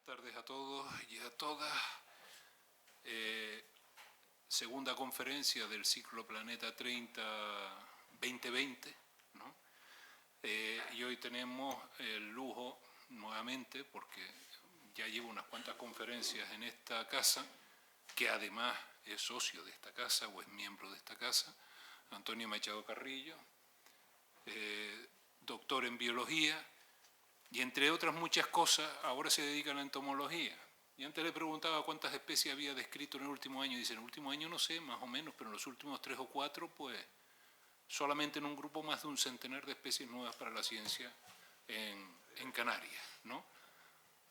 tardes a todos y a todas. Segunda conferencia del ciclo Planeta 30 2020, ¿no? Y hoy tenemos el lujo nuevamente, porque ya llevo unas cuantas conferencias en esta casa, que además es socio de esta casa o es miembro de esta casa, Antonio Machado Carrillo, doctor en biología, y entre otras muchas cosas, ahora se dedica a la entomología. Y antes le preguntaba cuántas especies había descrito en el último año, y dice, en el último año no sé, más o menos, pero en los últimos 3 o 4, pues, solamente en un grupo más de un centenar de especies nuevas para la ciencia en Canarias, ¿no?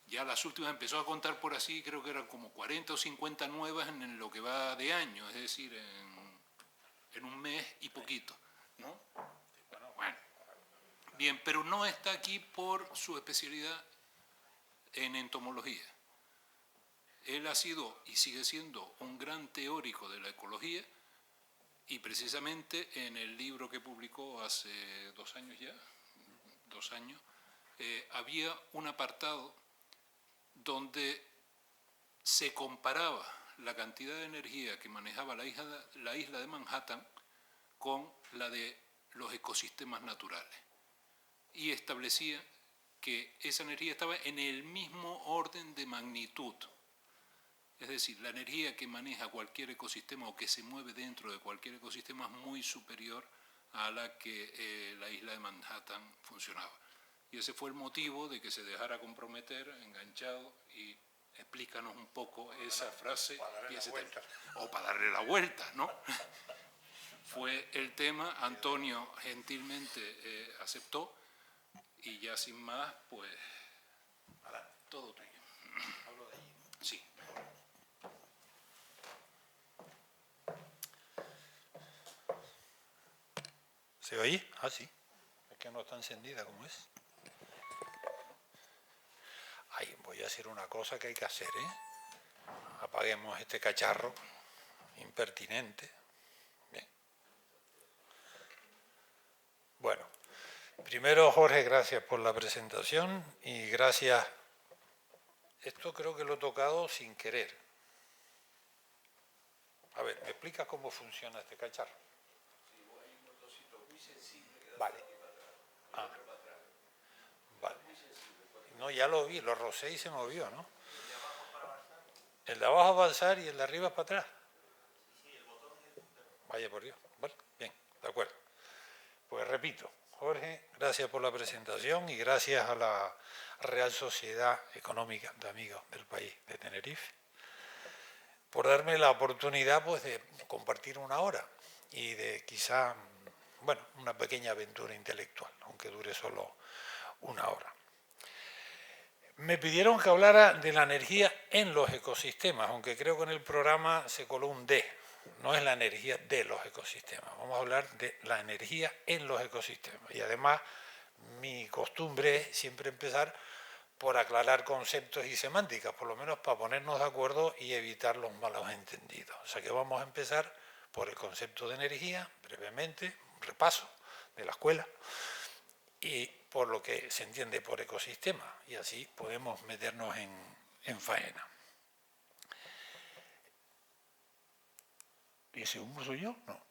Ya las últimas empezó a contar por así, creo que eran como 40 o 50 nuevas en lo que va de año, es decir, en un mes y poquito, ¿no? Bueno, bien, pero no está aquí por su especialidad en entomología. Él ha sido y sigue siendo un gran teórico de la ecología, y precisamente en el libro que publicó hace 2 años ya, había un apartado donde se comparaba la cantidad de energía que manejaba la isla de Manhattan con la de los ecosistemas naturales, y establecía que esa energía estaba en el mismo orden de magnitud. Es decir, la energía que maneja cualquier ecosistema o que se mueve dentro de cualquier ecosistema es muy superior a la que la isla de Manhattan funcionaba. Y ese fue el motivo de que se dejara comprometer, enganchado, y explícanos un poco esa frase. O para darle la vuelta, ¿no? Fue el tema, Antonio gentilmente aceptó, y ya sin más, pues, todo tuyo. Hablo de allí. Sí. ¿Se oye? Ah, sí. Es que no está encendida como es. Ay, voy a hacer una cosa que hay que hacer, ¿eh? Apaguemos este cacharro impertinente. Bien. Bueno, primero, Jorge, gracias por la presentación y gracias. Esto creo que lo he tocado sin querer. A ver, ¿me explicas cómo funciona este cacharro? Sí, hay un botoncito muy sensible que da Vale. para atrás. Vale. Muy sensible. No, ya lo vi, lo rocé y se movió, ¿no? ¿El de abajo para avanzar? El de abajo avanzar y el de arriba para atrás. Sí, el botón es el interno. Vaya por Dios. Vale, bien, de acuerdo. Pues repito, Jorge, gracias por la presentación y gracias a la Real Sociedad Económica de Amigos del País de Tenerife por darme la oportunidad, pues, de compartir una hora y de quizá, bueno, una pequeña aventura intelectual, aunque dure solo una hora. Me pidieron que hablara de la energía en los ecosistemas, aunque creo que en el programa se coló un D. No es la energía de los ecosistemas, vamos a hablar de la energía en los ecosistemas. Y además, mi costumbre es siempre empezar por aclarar conceptos y semánticas, por lo menos para ponernos de acuerdo y evitar los malos entendidos. O sea que vamos a empezar por el concepto de energía, brevemente, un repaso de la escuela, y por lo que se entiende por ecosistema, y así podemos meternos en faena. ¿Y ese humo soy yo? No.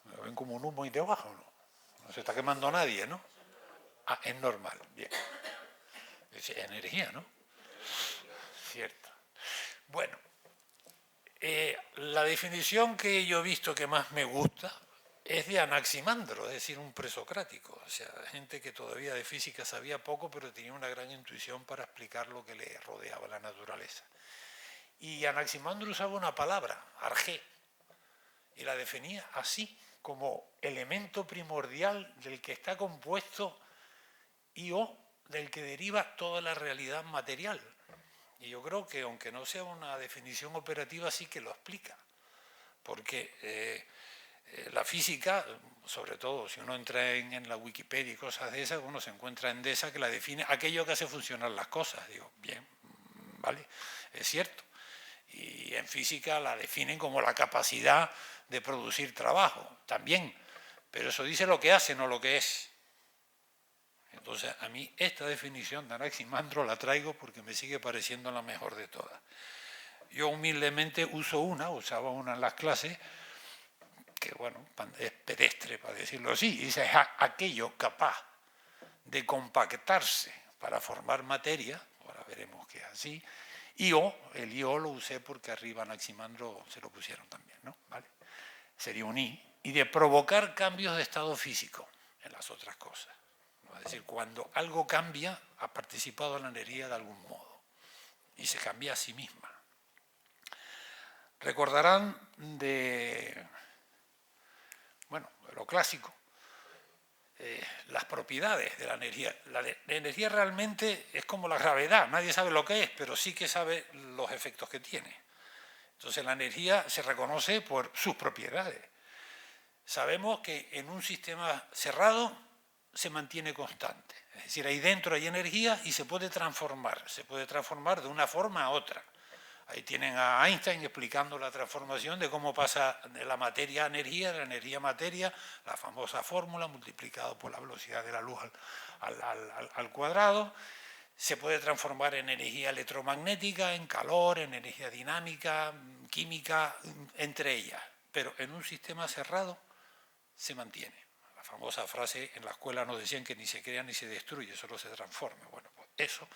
¿Me ven como un humo ahí debajo? No se está quemando nadie, ¿no? Ah, es normal, bien. Es energía, ¿no? Cierto. Bueno, la definición que yo he visto que más me gusta es de Anaximandro, es decir, un presocrático. O sea, gente que todavía de física sabía poco, pero tenía una gran intuición para explicar lo que le rodeaba la naturaleza. Y Anaximandro usaba una palabra, argé, y la definía así, como elemento primordial del que está compuesto y o del que deriva toda la realidad material. Y yo creo que, aunque no sea una definición operativa, sí que lo explica. Porque la física, sobre todo si uno entra en la Wikipedia y cosas de esas, uno se encuentra en esa que la define aquello que hace funcionar las cosas. Digo, bien, vale, es cierto. Y en física la definen como la capacidad de producir trabajo, también. Pero eso dice lo que hace, no lo que es. Entonces, a mí esta definición de Anaximandro la traigo porque me sigue pareciendo la mejor de todas. Yo humildemente usaba una en las clases, que bueno, es pedestre para decirlo así, y dice, es aquello capaz de compactarse para formar materia, ahora veremos que es así, y el io lo usé porque arriba Anaximandro se lo pusieron también, ¿no? ¿Vale? Sería un i, y de provocar cambios de estado físico en las otras cosas. Es decir, cuando algo cambia, ha participado la energía de algún modo, y se cambia a sí misma. Recordarán de lo clásico, las propiedades de la energía. La energía realmente es como la gravedad, nadie sabe lo que es, pero sí que sabe los efectos que tiene. Entonces la energía se reconoce por sus propiedades. Sabemos que en un sistema cerrado se mantiene constante, es decir, ahí dentro hay energía y se puede transformar de una forma a otra. Ahí tienen a Einstein explicando la transformación de cómo pasa de la materia a energía, de la energía a materia, la famosa fórmula multiplicado por la velocidad de la luz al cuadrado. Se puede transformar en energía electromagnética, en calor, en energía dinámica, química, entre ellas. Pero en un sistema cerrado se mantiene. La famosa frase en la escuela nos decían que ni se crea ni se destruye, solo se transforma. Bueno, pues eso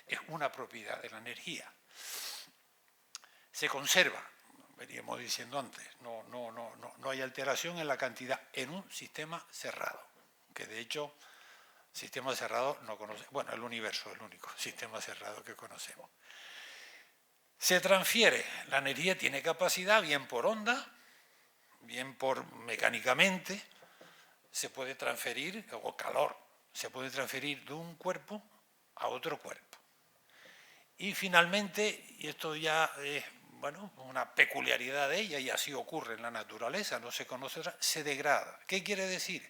es una propiedad de la energía. Se conserva, veníamos diciendo antes, no hay alteración en la cantidad en un sistema cerrado, que de hecho, sistema cerrado no conoce, bueno, el universo es el único sistema cerrado que conocemos. Se transfiere, la energía tiene capacidad bien por onda, bien por mecánicamente, se puede transferir, o calor, se puede transferir de un cuerpo a otro cuerpo. Y finalmente, y esto ya es una peculiaridad de ella, y así ocurre en la naturaleza, no se conoce otra, se degrada. ¿Qué quiere decir?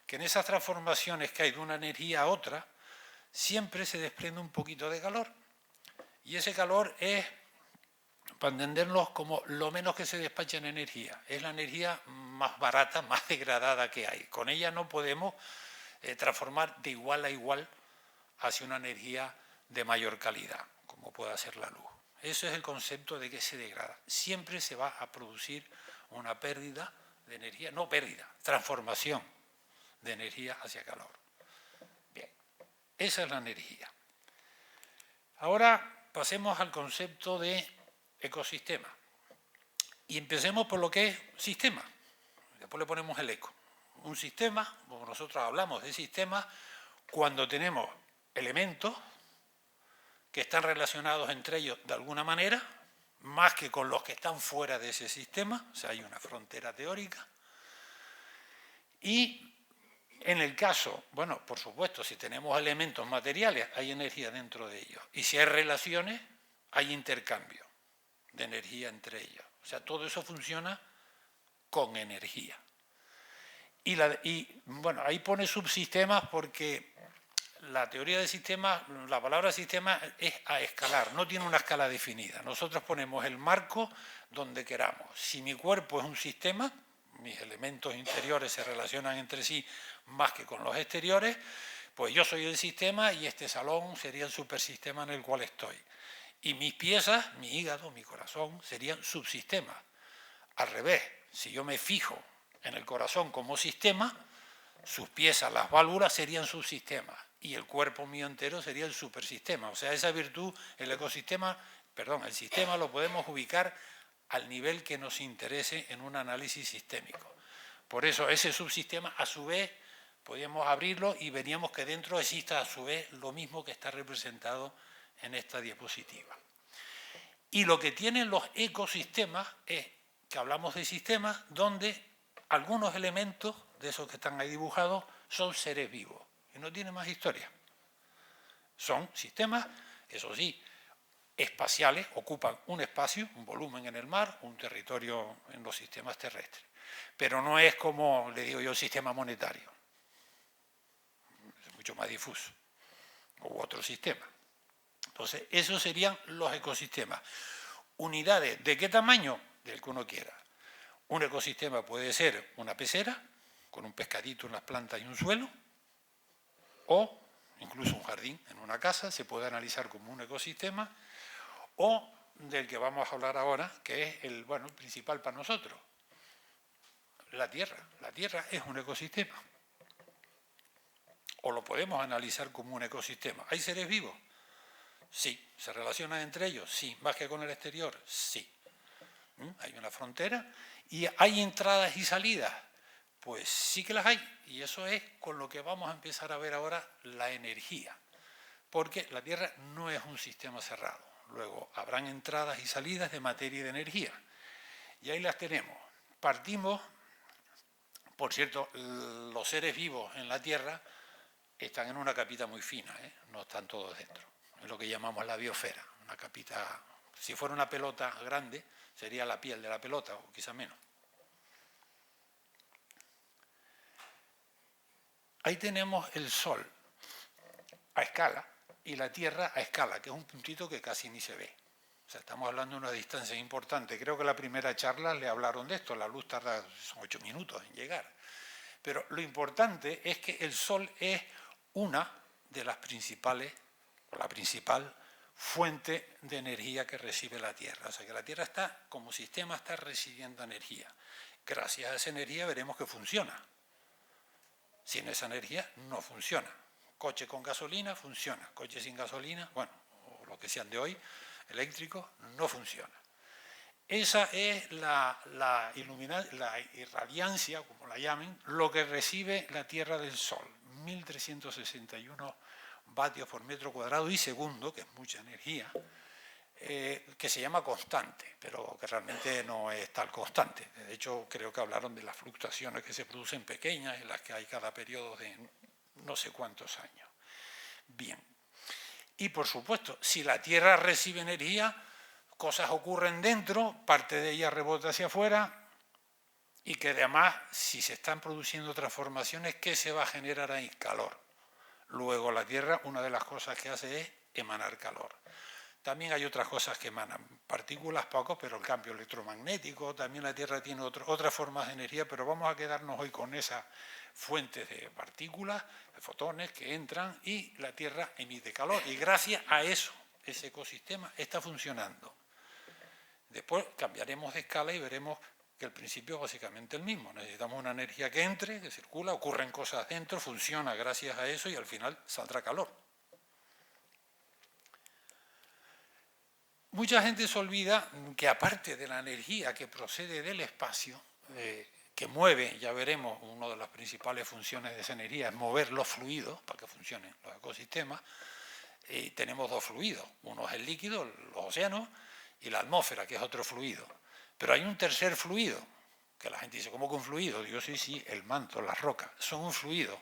Que en esas transformaciones que hay de una energía a otra, siempre se desprende un poquito de calor. Y ese calor es, para entenderlos, como lo menos que se despacha en energía. Es la energía más barata, más degradada que hay. Con ella no podemos transformar de igual a igual hacia una energía de mayor calidad, como pueda ser la luz. Eso es el concepto de que se degrada. Siempre se va a producir una pérdida de energía, no pérdida, transformación de energía hacia calor. Bien, esa es la energía. Ahora pasemos al concepto de ecosistema. Y empecemos por lo que es sistema. Después le ponemos el eco. Un sistema, como nosotros hablamos de sistemas, cuando tenemos elementos que están relacionados entre ellos de alguna manera, más que con los que están fuera de ese sistema, o sea, hay una frontera teórica. Y en el caso, bueno, por supuesto, si tenemos elementos materiales, hay energía dentro de ellos. Y si hay relaciones, hay intercambio de energía entre ellos. O sea, todo eso funciona con energía. Y bueno, ahí pone subsistemas porque la teoría de sistemas, la palabra sistema es a escalar, no tiene una escala definida. Nosotros ponemos el marco donde queramos. Si mi cuerpo es un sistema, mis elementos interiores se relacionan entre sí más que con los exteriores, pues yo soy el sistema y este salón sería el supersistema en el cual estoy. Y mis piezas, mi hígado, mi corazón, serían subsistemas. Al revés, si yo me fijo en el corazón como sistema, sus piezas, las válvulas, serían subsistemas y el cuerpo mío entero sería el supersistema. O sea, esa virtud, el sistema lo podemos ubicar al nivel que nos interese en un análisis sistémico. Por eso ese subsistema, a su vez, podríamos abrirlo y veríamos que dentro exista a su vez lo mismo que está representado en esta diapositiva. Y lo que tienen los ecosistemas es que hablamos de sistemas donde algunos elementos de esos que están ahí dibujados son seres vivos y no tienen más historia. Son sistemas, eso sí, espaciales, ocupan un espacio, un volumen en el mar, un territorio en los sistemas terrestres. Pero no es como, le digo yo, el sistema monetario. Es mucho más difuso. U otro sistema. Entonces, esos serían los ecosistemas. Unidades, ¿de qué tamaño? Del que uno quiera. Un ecosistema puede ser una pecera, con un pescadito, unas plantas y un suelo, o incluso un jardín en una casa, se puede analizar como un ecosistema, o del que vamos a hablar ahora, que es el principal para nosotros, la Tierra. La Tierra es un ecosistema. O lo podemos analizar como un ecosistema. ¿Hay seres vivos? Sí. ¿Se relacionan entre ellos? Sí. ¿Más que con el exterior? Sí. Hay una frontera. ¿Y hay entradas y salidas? Pues sí que las hay. Y eso es con lo que vamos a empezar a ver ahora la energía. Porque la Tierra no es un sistema cerrado. Luego habrán entradas y salidas de materia y de energía. Y ahí las tenemos. Partimos, por cierto, los seres vivos en la Tierra están en una capita muy fina, no están todos dentro. Es lo que llamamos la biosfera, una capita, si fuera una pelota grande, sería la piel de la pelota, o quizá menos. Ahí tenemos el Sol a escala y la Tierra a escala, que es un puntito que casi ni se ve. O sea, estamos hablando de una distancia importante. Creo que la primera charla le hablaron de esto, la luz tarda, son 8 minutos en llegar. Pero lo importante es que el Sol es una de las principales, o la principal fuente de energía que recibe la Tierra. O sea que la Tierra está, como sistema, está recibiendo energía. Gracias a esa energía veremos que funciona. Sin esa energía no funciona. Coche con gasolina funciona, coche sin gasolina, bueno, o lo que sean de hoy, eléctricos, no funciona. Esa es la irradiancia, como la llamen, lo que recibe la Tierra del Sol, 1.361 vatios por metro cuadrado y segundo, que es mucha energía, que se llama constante, pero que realmente no es tal constante. De hecho, creo que hablaron de las fluctuaciones que se producen pequeñas, en las que hay cada periodo de no sé cuántos años. Bien. Y por supuesto, si la Tierra recibe energía, cosas ocurren dentro, parte de ella rebota hacia afuera, y que además, si se están produciendo transformaciones, ¿qué se va a generar ahí? Calor. Luego la Tierra, una de las cosas que hace es emanar calor. También hay otras cosas que emanan, partículas poco, pero el cambio electromagnético, también la Tierra tiene otras formas de energía, pero vamos a quedarnos hoy con esas fuentes de partículas, de fotones que entran y la Tierra emite calor. Y gracias a eso, ese ecosistema está funcionando. Después cambiaremos de escala y veremos que el principio es básicamente el mismo. Necesitamos una energía que entre, que circula, ocurren cosas dentro, funciona gracias a eso y al final saldrá calor. Mucha gente se olvida que aparte de la energía que procede del espacio, que mueve, ya veremos, una de las principales funciones de esa energía es mover los fluidos para que funcionen los ecosistemas, tenemos dos fluidos, uno es el líquido, los océanos, y la atmósfera, que es otro fluido. Pero hay un tercer fluido, que la gente dice, ¿cómo que un fluido? Digo, sí, el manto, las rocas, son un fluido,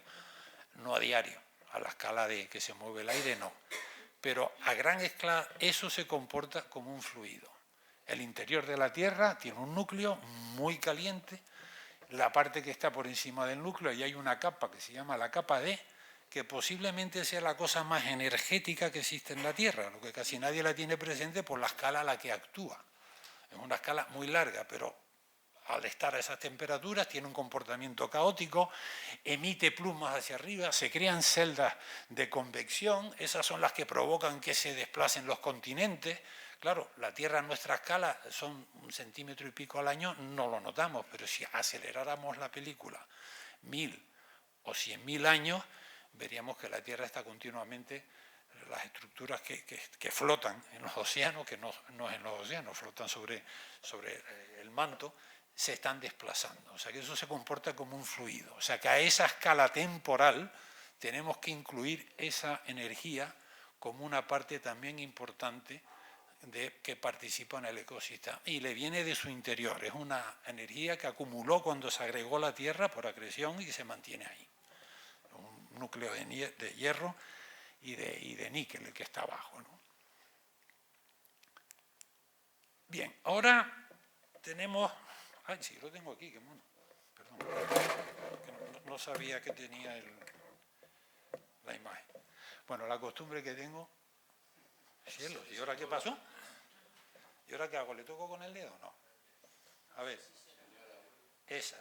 no a diario, a la escala de que se mueve el aire, no. Pero a gran escala eso se comporta como un fluido. El interior de la Tierra tiene un núcleo muy caliente, la parte que está por encima del núcleo, y hay una capa que se llama la capa D, que posiblemente sea la cosa más energética que existe en la Tierra, lo que casi nadie la tiene presente por la escala a la que actúa. Es una escala muy larga, pero al estar a esas temperaturas tiene un comportamiento caótico, emite plumas hacia arriba, se crean celdas de convección, esas son las que provocan que se desplacen los continentes. Claro, la Tierra a nuestra escala son 1 centímetro y pico al año, no lo notamos, pero si aceleráramos la película 1.000 o 100.000 años, veríamos que la Tierra está continuamente, las estructuras que flotan en los océanos, que no en los océanos, flotan sobre el manto, se están desplazando. O sea que eso se comporta como un fluido. O sea que a esa escala temporal tenemos que incluir esa energía como una parte también importante que participa en el ecosistema. Y le viene de su interior. Es una energía que acumuló cuando se agregó la Tierra por acreción y que se mantiene ahí. Un núcleo de hierro y de níquel el que está abajo, ¿no? Bien, ahora tenemos... Ay, sí, lo tengo aquí, qué mono. Perdón, que no sabía que tenía la imagen. Bueno, la costumbre que tengo... Cielos, ¿y ahora qué pasó? ¿Y ahora qué hago? ¿Le toco con el dedo? No. A ver. Esa.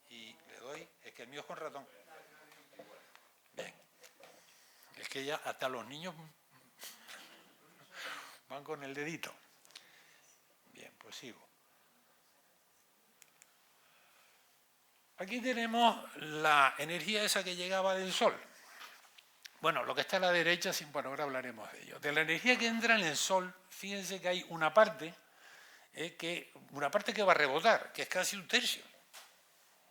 Y le doy... Es que el mío es con ratón. Bien. que ya hasta los niños van con el dedito. Bien, pues sigo. Aquí tenemos la energía esa que llegaba del Sol. Bueno, lo que está a la derecha, bueno, ahora hablaremos de ello. De la energía que entra en el Sol, fíjense que hay una parte que va a rebotar, que es casi un tercio.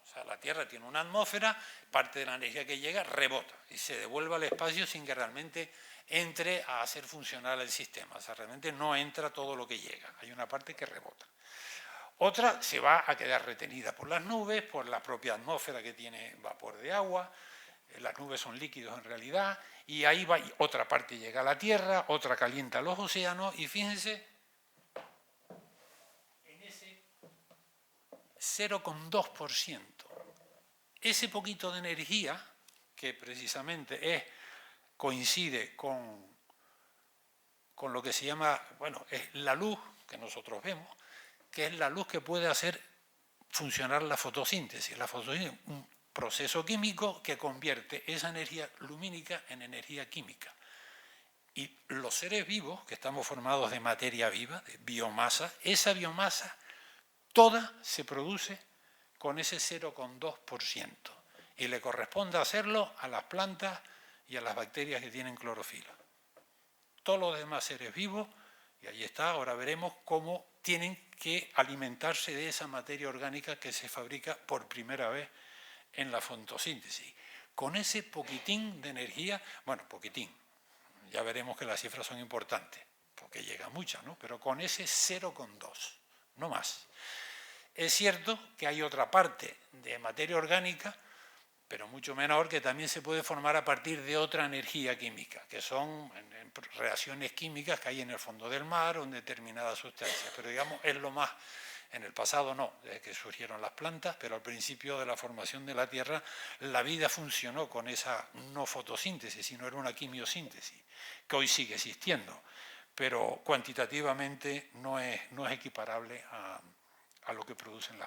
O sea, la Tierra tiene una atmósfera, parte de la energía que llega rebota y se devuelve al espacio sin que realmente entre a hacer funcionar el sistema. O sea, realmente no entra todo lo que llega, hay una parte que rebota. Otra se va a quedar retenida por las nubes, por la propia atmósfera que tiene vapor de agua. Las nubes son líquidos en realidad, y ahí va, y otra parte llega a la Tierra, otra calienta los océanos, y fíjense en ese 0,2%. Ese poquito de energía, que precisamente coincide con lo que se llama, bueno, es la luz que nosotros vemos, que es la luz que puede hacer funcionar la fotosíntesis. La fotosíntesis es un proceso químico que convierte esa energía lumínica en energía química. Y los seres vivos, que estamos formados de materia viva, de biomasa, esa biomasa toda se produce con ese 0,2%. Y le corresponde hacerlo a las plantas y a las bacterias que tienen clorofila. Todos los demás seres vivos, y ahí está, ahora veremos cómo tienen que alimentarse de esa materia orgánica que se fabrica por primera vez en la fotosíntesis. Con ese poquitín de energía, bueno, poquitín, ya veremos que las cifras son importantes, porque llega mucha, ¿no? Pero con ese 0,2, no más. Es cierto que hay otra parte de materia orgánica, pero mucho menor, que también se puede formar a partir de otra energía química, que son reacciones químicas que hay en el fondo del mar o en determinadas sustancias. Pero digamos, es lo más, en el pasado no, desde que surgieron las plantas, pero al principio de la formación de la Tierra, la vida funcionó con esa no fotosíntesis, sino era una quimiosíntesis, que hoy sigue existiendo, pero cuantitativamente no es equiparable a lo que producen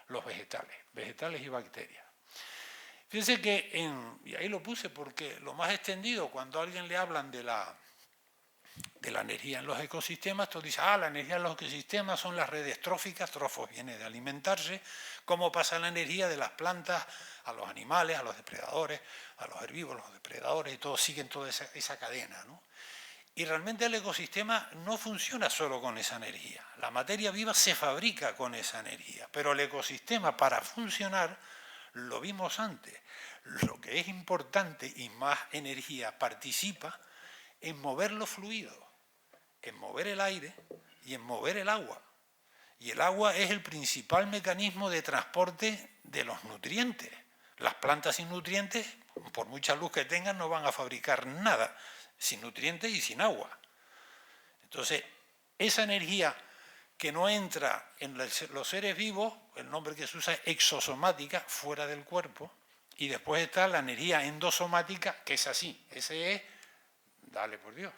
los vegetales y bacterias. Fíjense que, y ahí lo puse porque lo más extendido, cuando a alguien le hablan de la energía en los ecosistemas, tú dices, la energía en los ecosistemas son las redes tróficas, trofos viene de alimentarse, cómo pasa la energía de las plantas a los animales, a los depredadores, a los herbívoros, los depredadores, y todos siguen toda esa cadena, ¿no? Y realmente el ecosistema no funciona solo con esa energía. La materia viva se fabrica con esa energía, pero el ecosistema, para funcionar, lo vimos antes, lo que es importante y más energía participa en mover los fluidos, en mover el aire y en mover el agua. Y el agua es el principal mecanismo de transporte de los nutrientes. Las plantas sin nutrientes, por mucha luz que tengan, no van a fabricar nada, sin nutrientes y sin agua. Entonces, esa energía que no entra en los seres vivos, el nombre que se usa es exosomática, fuera del cuerpo, y después está la energía endosomática, que es así, ese es, dale por Dios,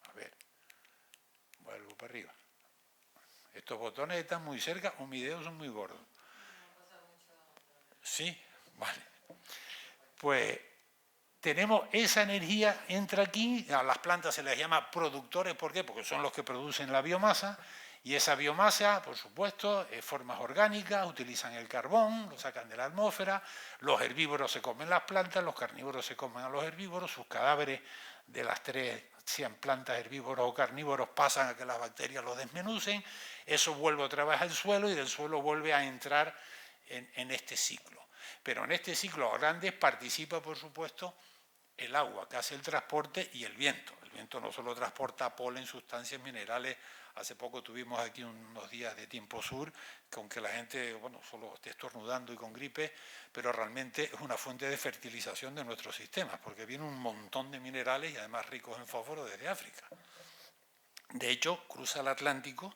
a ver, vuelvo para arriba. Estos botones están muy cerca o mis dedos son muy gordos. Sí, vale. Pues tenemos esa energía, entra aquí, a las plantas se les llama productores, ¿por qué? Porque son los que producen la biomasa, y esa biomasa, por supuesto, es formas orgánicas, utilizan el carbón, lo sacan de la atmósfera, los herbívoros se comen las plantas, los carnívoros se comen a los herbívoros, sus cadáveres de las tres, sean plantas, herbívoros o carnívoros, pasan a que las bacterias los desmenucen, eso vuelve otra vez al suelo y del suelo vuelve a entrar en este ciclo. Pero en este ciclo grande participa, por supuesto, el agua, que hace el transporte, y el viento. El viento no solo transporta polen, sustancias minerales. Hace poco tuvimos aquí unos días de tiempo sur, que aunque la gente, bueno, solo esté estornudando y con gripe, pero realmente es una fuente de fertilización de nuestros sistemas, porque viene un montón de minerales y además ricos en fósforo desde África. De hecho, cruza el Atlántico,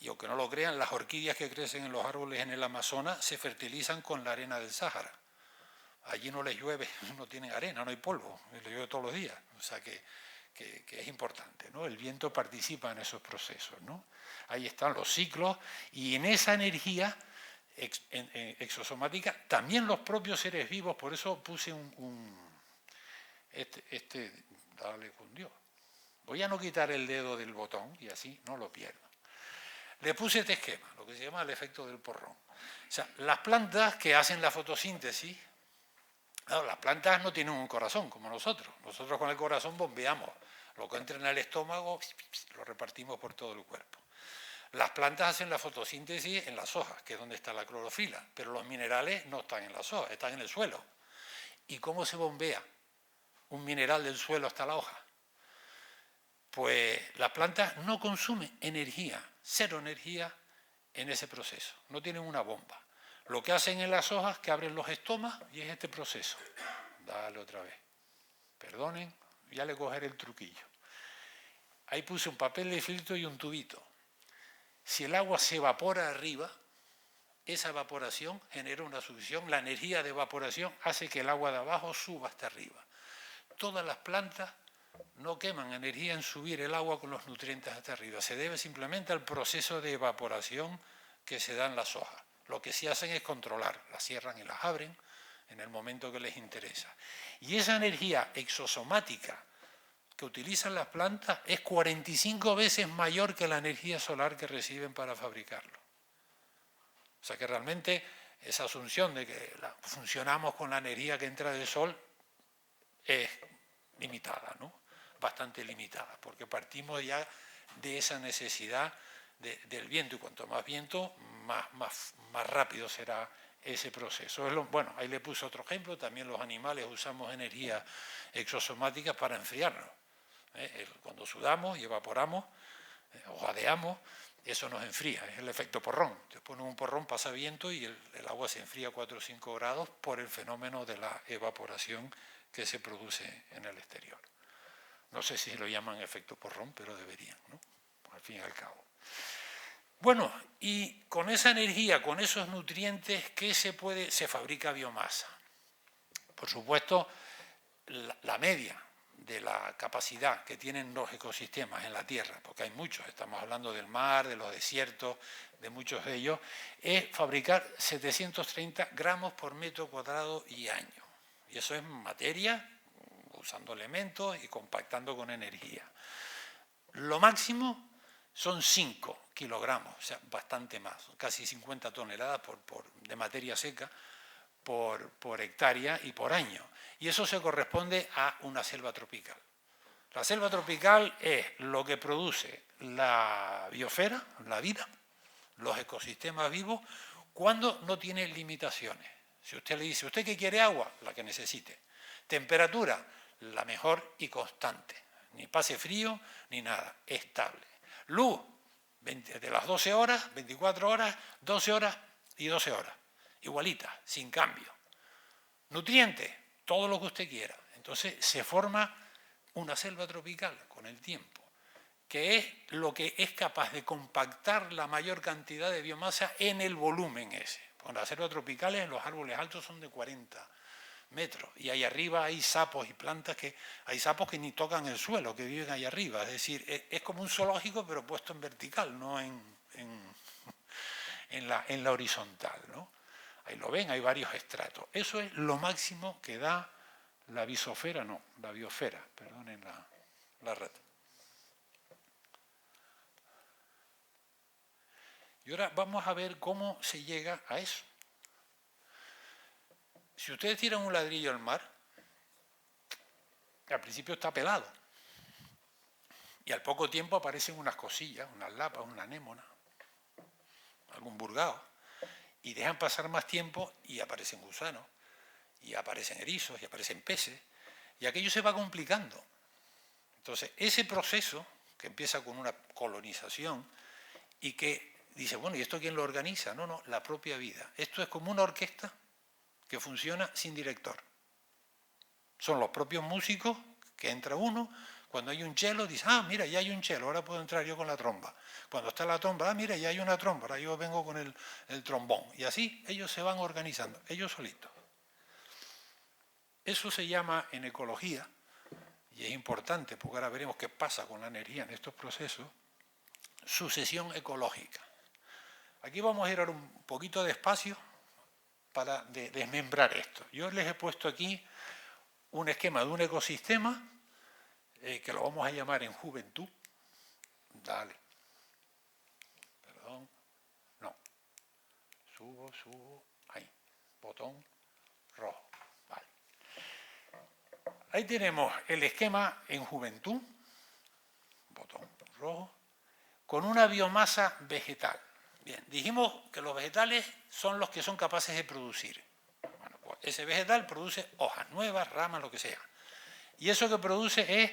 y aunque no lo crean, las orquídeas que crecen en los árboles en el Amazonas se fertilizan con la arena del Sáhara. Allí no les llueve, no tienen arena, no hay polvo, les llueve todos los días. O sea que es importante, ¿no? El viento participa en esos procesos, ¿no? Ahí están los ciclos, y en esa energía exosomática también los propios seres vivos, por eso puse dale con Dios. Voy a no quitar el dedo del botón y así no lo pierdo. Le puse este esquema, lo que se llama el efecto del porrón. O sea, las plantas que hacen la fotosíntesis, claro, las plantas no tienen un corazón como nosotros. Nosotros con el corazón bombeamos. Lo que entra en el estómago lo repartimos por todo el cuerpo. Las plantas hacen la fotosíntesis en las hojas, que es donde está la clorofila, pero los minerales no están en las hojas, están en el suelo. ¿Y cómo se bombea un mineral del suelo hasta la hoja? Pues las plantas no consumen energía, cero energía en ese proceso, no tienen una bomba. Lo que hacen en las hojas es que abren los estomas y es este proceso. Dale otra vez. Perdonen, ya le cogeré el truquillo. Ahí puse un papel de filtro y un tubito. Si el agua se evapora arriba, esa evaporación genera una succión. La energía de evaporación hace que el agua de abajo suba hasta arriba. Todas las plantas no queman energía en subir el agua con los nutrientes hasta arriba. Se debe simplemente al proceso de evaporación que se da en las hojas. Lo que sí hacen es controlar. Las cierran y las abren en el momento que les interesa. Y esa energía exosomática que utilizan las plantas es 45 veces mayor que la energía solar que reciben para fabricarlo. O sea que realmente esa asunción de que funcionamos con la energía que entra del sol es limitada, ¿no? Bastante limitada, porque partimos ya de esa necesidad del viento, y cuanto más viento, más rápido será ese proceso. Bueno, ahí le puse otro ejemplo, también los animales usamos energía exosomática para enfriarnos. Cuando sudamos y evaporamos o jadeamos, eso nos enfría, es el efecto porrón. Te pones un porrón, pasa viento y el agua se enfría 4 o 5 grados por el fenómeno de la evaporación que se produce en el exterior. No sé si lo llaman efecto porrón, pero deberían, ¿no? Al fin y al cabo. Bueno, y con esa energía, con esos nutrientes, ¿qué se fabrica biomasa? Por supuesto, la media de la capacidad que tienen los ecosistemas en la Tierra, porque hay muchos, estamos hablando del mar, de los desiertos, de muchos de ellos, es fabricar 730 gramos por metro cuadrado y año. Y eso es materia, usando elementos y compactando con energía. Lo máximo son 5 kilogramos, o sea, bastante más, casi 50 toneladas de materia seca por hectárea y por año. Y eso se corresponde a una selva tropical. La selva tropical es lo que produce la biosfera, la vida, los ecosistemas vivos, cuando no tiene limitaciones. Si usted le dice, ¿usted qué quiere? Agua, la que necesite. Temperatura, la mejor y constante. Ni pase frío, ni nada, estable. Luz, de las 12 horas, 24 horas, 12 horas y 12 horas. Igualita, sin cambio. Nutrientes, todo lo que usted quiera. Entonces se forma una selva tropical con el tiempo, que es lo que es capaz de compactar la mayor cantidad de biomasa en el volumen ese. Con las selvas tropicales los árboles altos son de 40 metros y ahí arriba hay sapos y plantas hay sapos que ni tocan el suelo, que viven ahí arriba. Es decir, es como un zoológico pero puesto en vertical, no en la horizontal, ¿no? Ahí lo ven, hay varios estratos. Eso es lo máximo que da la biosfera, perdonen la red. Y ahora vamos a ver cómo se llega a eso. Si ustedes tiran un ladrillo al mar, al principio está pelado. Y al poco tiempo aparecen unas cosillas, unas lapas, una anémona, algún burgao. Y dejan pasar más tiempo y aparecen gusanos, y aparecen erizos, y aparecen peces, y aquello se va complicando. Entonces, ese proceso, que empieza con una colonización, y que dice, bueno, ¿y esto quién lo organiza? No, la propia vida. Esto es como una orquesta que funciona sin director. Son los propios músicos, que entra uno, cuando hay un cello, dice, mira, ya hay un cello, ahora puedo entrar yo con la tromba. Cuando está la tromba, mira, ya hay una tromba, ahora yo vengo con el trombón. Y así ellos se van organizando, ellos solitos. Eso se llama en ecología, y es importante, porque ahora veremos qué pasa con la energía en estos procesos, sucesión ecológica. Aquí vamos a ir ahora un poquito despacio para desmembrar esto. Yo les he puesto aquí un esquema de un ecosistema que lo vamos a llamar en juventud. Dale. Perdón. No. Subo. Ahí. Botón rojo. Vale. Ahí tenemos el esquema en juventud. Botón rojo. Con una biomasa vegetal. Bien, dijimos que los vegetales son los que son capaces de producir. Bueno, pues ese vegetal produce hojas nuevas, ramas, lo que sea. Y eso que produce es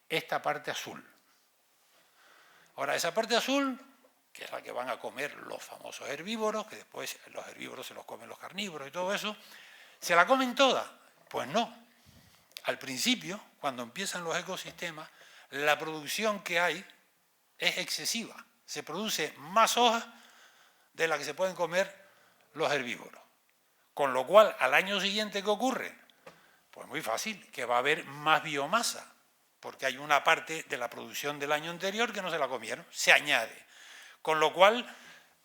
esta parte azul. Ahora, esa parte azul, que es la que van a comer los famosos herbívoros, que después los herbívoros se los comen los carnívoros y todo eso, ¿se la comen toda? Pues no. Al principio, cuando empiezan los ecosistemas, la producción que hay es excesiva. Se produce más hojas de las que se pueden comer los herbívoros. Con lo cual, al año siguiente, ¿qué ocurre? Pues muy fácil, que va a haber más biomasa, porque hay una parte de la producción del año anterior que no se la comieron, se añade. Con lo cual,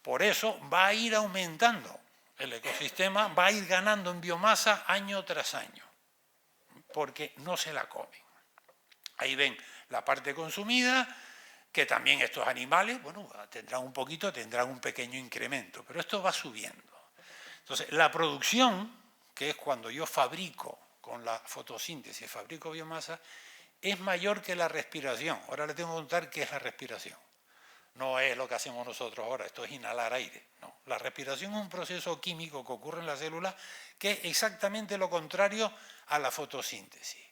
por eso va a ir aumentando el ecosistema, va a ir ganando en biomasa año tras año, porque no se la comen. Ahí ven la parte consumida, que también estos animales, bueno, tendrán un pequeño incremento, pero esto va subiendo. Entonces, la producción, que es cuando yo fabrico con la fotosíntesis, fabrico biomasa, es mayor que la respiración. Ahora les tengo que contar qué es la respiración. No es lo que hacemos nosotros ahora, esto es inhalar aire. No. La respiración es un proceso químico que ocurre en la célula que es exactamente lo contrario a la fotosíntesis.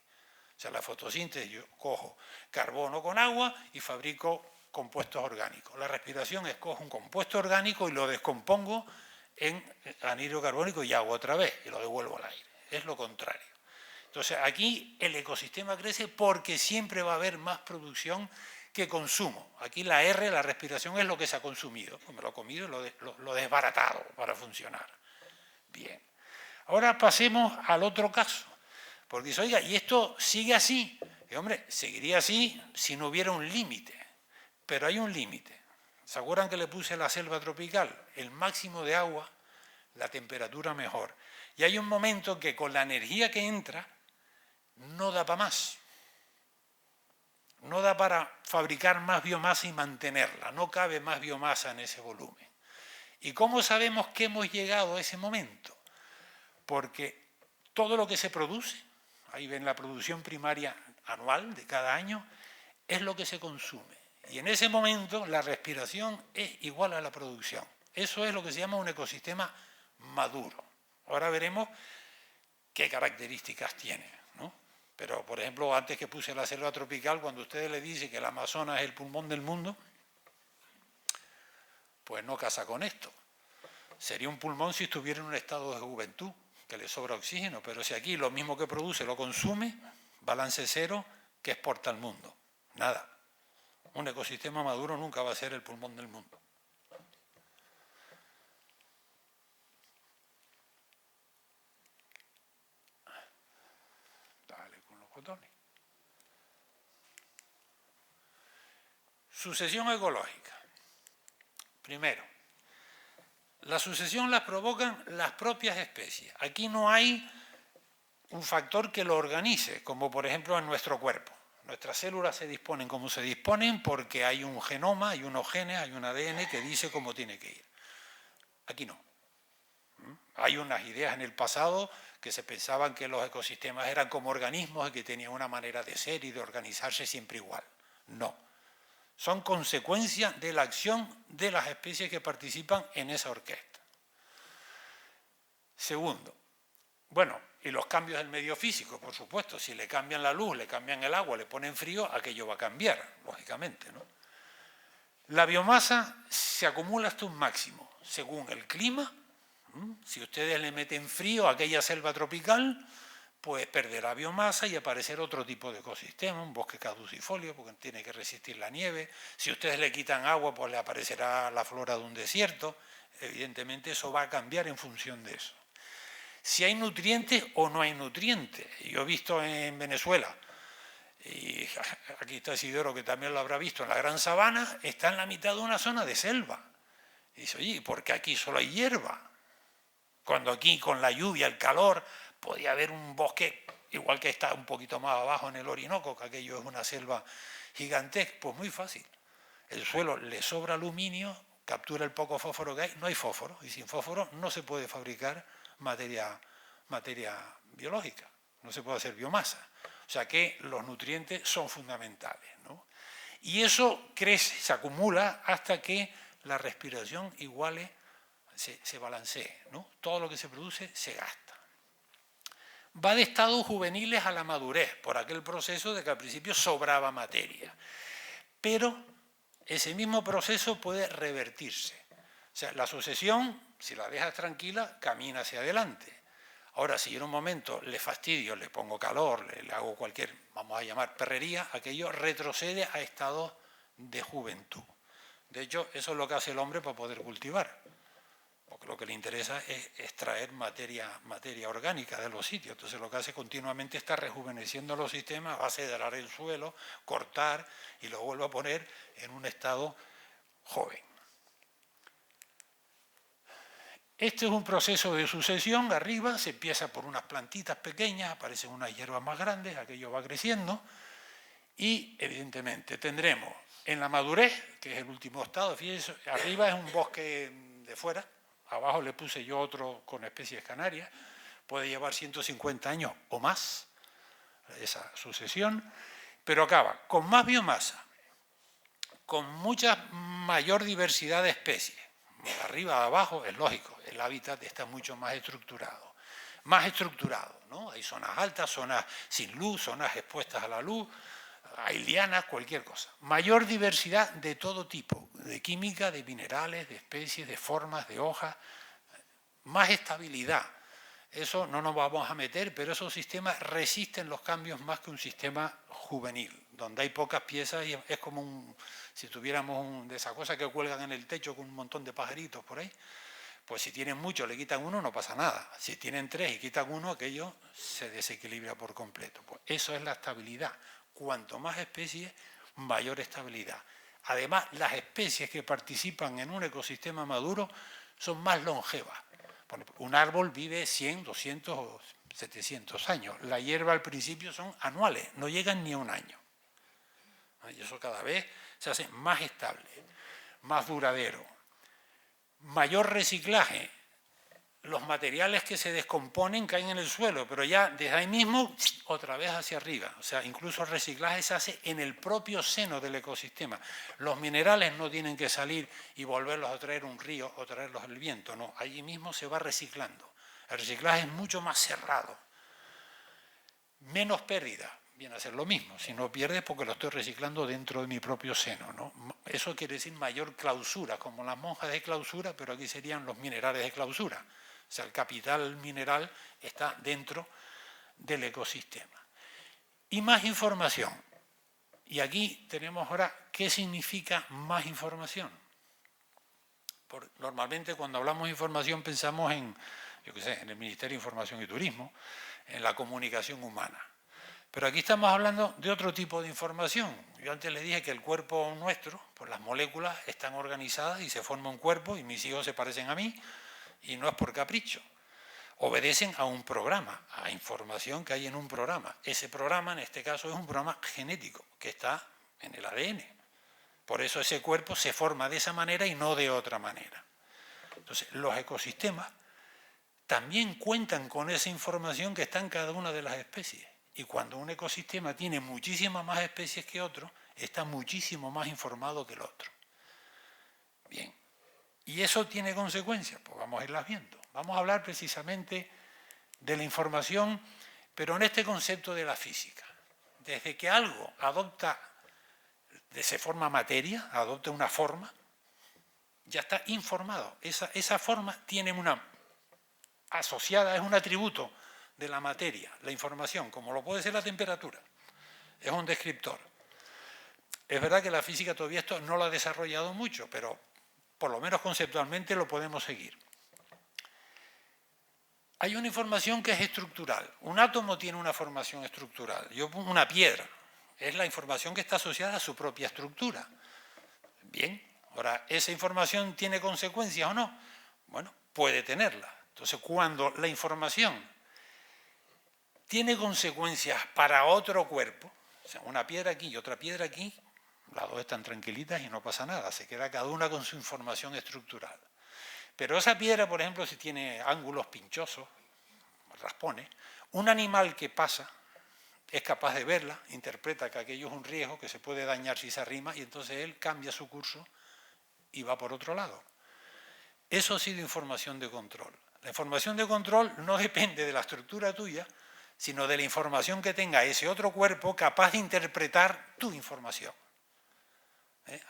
O sea, la fotosíntesis, yo cojo carbono con agua y fabrico compuestos orgánicos. La respiración es cojo un compuesto orgánico y lo descompongo en anhídrido carbónico y agua otra vez y lo devuelvo al aire. Es lo contrario. Entonces, aquí el ecosistema crece porque siempre va a haber más producción que consumo. Aquí la R, la respiración, es lo que se ha consumido. Pues me lo he comido y lo he desbaratado para funcionar. Bien. Ahora pasemos al otro caso. Porque dice, oiga, ¿y esto sigue así? Y hombre, seguiría así si no hubiera un límite. Pero hay un límite. ¿Se acuerdan que le puse la selva tropical? El máximo de agua, la temperatura mejor. Y hay un momento que con la energía que entra, no da para más. No da para fabricar más biomasa y mantenerla. No cabe más biomasa en ese volumen. ¿Y cómo sabemos que hemos llegado a ese momento? Porque todo lo que se produce, ahí ven la producción primaria anual de cada año, es lo que se consume. Y en ese momento la respiración es igual a la producción. Eso es lo que se llama un ecosistema maduro. Ahora veremos qué características tiene, ¿no? Pero, por ejemplo, antes que puse la selva tropical, cuando ustedes le dicen que el Amazonas es el pulmón del mundo, pues no casa con esto. Sería un pulmón si estuviera en un estado de juventud, que le sobra oxígeno, pero si aquí lo mismo que produce lo consume, balance cero, ¿qué exporta al mundo? Nada. Un ecosistema maduro nunca va a ser el pulmón del mundo. Dale con los botones. Sucesión ecológica. Primero, la sucesión la provocan las propias especies. Aquí no hay un factor que lo organice, como por ejemplo en nuestro cuerpo. Nuestras células se disponen como se disponen porque hay un genoma, hay unos genes, hay un ADN que dice cómo tiene que ir. Aquí no. Hay unas ideas en el pasado que se pensaban que los ecosistemas eran como organismos y que tenían una manera de ser y de organizarse siempre igual. No. Son consecuencia de la acción de las especies que participan en esa orquesta. Segundo, bueno, y los cambios del medio físico, por supuesto, si le cambian la luz, le cambian el agua, le ponen frío, aquello va a cambiar, lógicamente, ¿no? La biomasa se acumula hasta un máximo, según el clima. Si ustedes le meten frío a aquella selva tropical, pues perderá biomasa y aparecerá otro tipo de ecosistema, un bosque caducifolio, porque tiene que resistir la nieve. Si ustedes le quitan agua, pues le aparecerá la flora de un desierto. Evidentemente eso va a cambiar en función de eso. Si hay nutrientes o no hay nutrientes. Yo he visto en Venezuela, y aquí está Isidoro que también lo habrá visto, en la Gran Sabana, está en la mitad de una zona de selva. Y dice, oye, ¿por qué aquí solo hay hierba? Cuando aquí con la lluvia, el calor, podía haber un bosque igual que está un poquito más abajo en el Orinoco, que aquello es una selva gigantesca, pues muy fácil. El suelo le sobra aluminio, captura el poco fósforo que hay, no hay fósforo, y sin fósforo no se puede fabricar materia biológica, no se puede hacer biomasa. O sea que los nutrientes son fundamentales, ¿no? Y eso crece, se acumula hasta que la respiración iguale, se balancee, ¿no? Todo lo que se produce se gasta. Va de estados juveniles a la madurez, por aquel proceso de que al principio sobraba materia. Pero ese mismo proceso puede revertirse. O sea, la sucesión, si la dejas tranquila, camina hacia adelante. Ahora, si yo en un momento le fastidio, le pongo calor, le hago cualquier, vamos a llamar perrería, aquello retrocede a estados de juventud. De hecho, eso es lo que hace el hombre para poder cultivar. Porque lo que le interesa es extraer materia orgánica de los sitios. Entonces lo que hace continuamente está rejuveneciendo los sistemas a base de arar el suelo, cortar y lo vuelve a poner en un estado joven. Este es un proceso de sucesión. Arriba se empieza por unas plantitas pequeñas, aparecen unas hierbas más grandes, aquello va creciendo y evidentemente tendremos en la madurez, que es el último estado, fíjense, arriba es un bosque de fuera, abajo le puse yo otro con especies canarias, puede llevar 150 años o más esa sucesión, pero acaba con más biomasa, con mucha mayor diversidad de especies. De arriba a abajo es lógico, el hábitat está mucho más estructurado, ¿no? Hay zonas altas, zonas sin luz, zonas expuestas a la luz, hay lianas, cualquier cosa. Mayor diversidad de todo tipo, de química, de minerales, de especies, de formas, de hojas, más estabilidad. Eso no nos vamos a meter, pero esos sistemas resisten los cambios más que un sistema juvenil, donde hay pocas piezas y es como si tuviéramos de esa cosa que cuelgan en el techo con un montón de pajaritos por ahí, pues si tienen mucho, le quitan uno, no pasa nada. Si tienen tres y quitan uno, aquello se desequilibra por completo. Pues eso es la estabilidad. Cuanto más especies, mayor estabilidad. Además, las especies que participan en un ecosistema maduro son más longevas. Un árbol vive 100, 200 o 700 años. La hierba al principio son anuales, no llegan ni a un año. Y eso cada vez se hace más estable, más duradero. Mayor reciclaje. Los materiales que se descomponen caen en el suelo, pero ya desde ahí mismo otra vez hacia arriba. O sea, incluso el reciclaje se hace en el propio seno del ecosistema. Los minerales no tienen que salir y volverlos a traer un río o traerlos el viento, no, allí mismo se va reciclando. El reciclaje es mucho más cerrado. Menos pérdida, viene a ser lo mismo. Si no pierdes, porque lo estoy reciclando dentro de mi propio seno, ¿no? Eso quiere decir mayor clausura, como las monjas de clausura, pero aquí serían los minerales de clausura. O sea, el capital mineral está dentro del ecosistema. Y más información. Y aquí tenemos ahora qué significa más información. Normalmente cuando hablamos de información pensamos en, yo qué sé, en el Ministerio de Información y Turismo, en la comunicación humana. Pero aquí estamos hablando de otro tipo de información. Yo antes les dije que el cuerpo nuestro, pues las moléculas están organizadas y se forma un cuerpo y mis hijos se parecen a mí y no es por capricho. Obedecen a un programa, a información que hay en un programa. Ese programa, en este caso, es un programa genético que está en el ADN. Por eso ese cuerpo se forma de esa manera y no de otra manera. Entonces, los ecosistemas también cuentan con esa información que está en cada una de las especies. Y cuando un ecosistema tiene muchísimas más especies que otro, está muchísimo más informado que el otro. Bien. ¿Y eso tiene consecuencias? Pues vamos a irlas viendo. Vamos a hablar precisamente de la información, pero en este concepto de la física. Desde que algo se forma materia, adopta una forma, ya está informado. Esa forma tiene una asociada, es un atributo de la materia, la información, como lo puede ser la temperatura. Es un descriptor. Es verdad que la física todavía esto no lo ha desarrollado mucho, pero por lo menos conceptualmente lo podemos seguir. Hay una información que es estructural. Un átomo tiene una formación estructural. Yo pongo una piedra. Es la información que está asociada a su propia estructura. Bien, ahora, ¿esa información tiene consecuencias o no? Bueno, puede tenerla. Entonces, cuando la información tiene consecuencias para otro cuerpo, o sea, una piedra aquí y otra piedra aquí, las dos están tranquilitas y no pasa nada, se queda cada una con su información estructural. Pero esa piedra, por ejemplo, si tiene ángulos pinchosos, raspones, un animal que pasa es capaz de verla, interpreta que aquello es un riesgo, que se puede dañar si se arrima, y entonces él cambia su curso y va por otro lado. Eso ha sido información de control. La información de control no depende de la estructura tuya, sino de la información que tenga ese otro cuerpo capaz de interpretar tu información.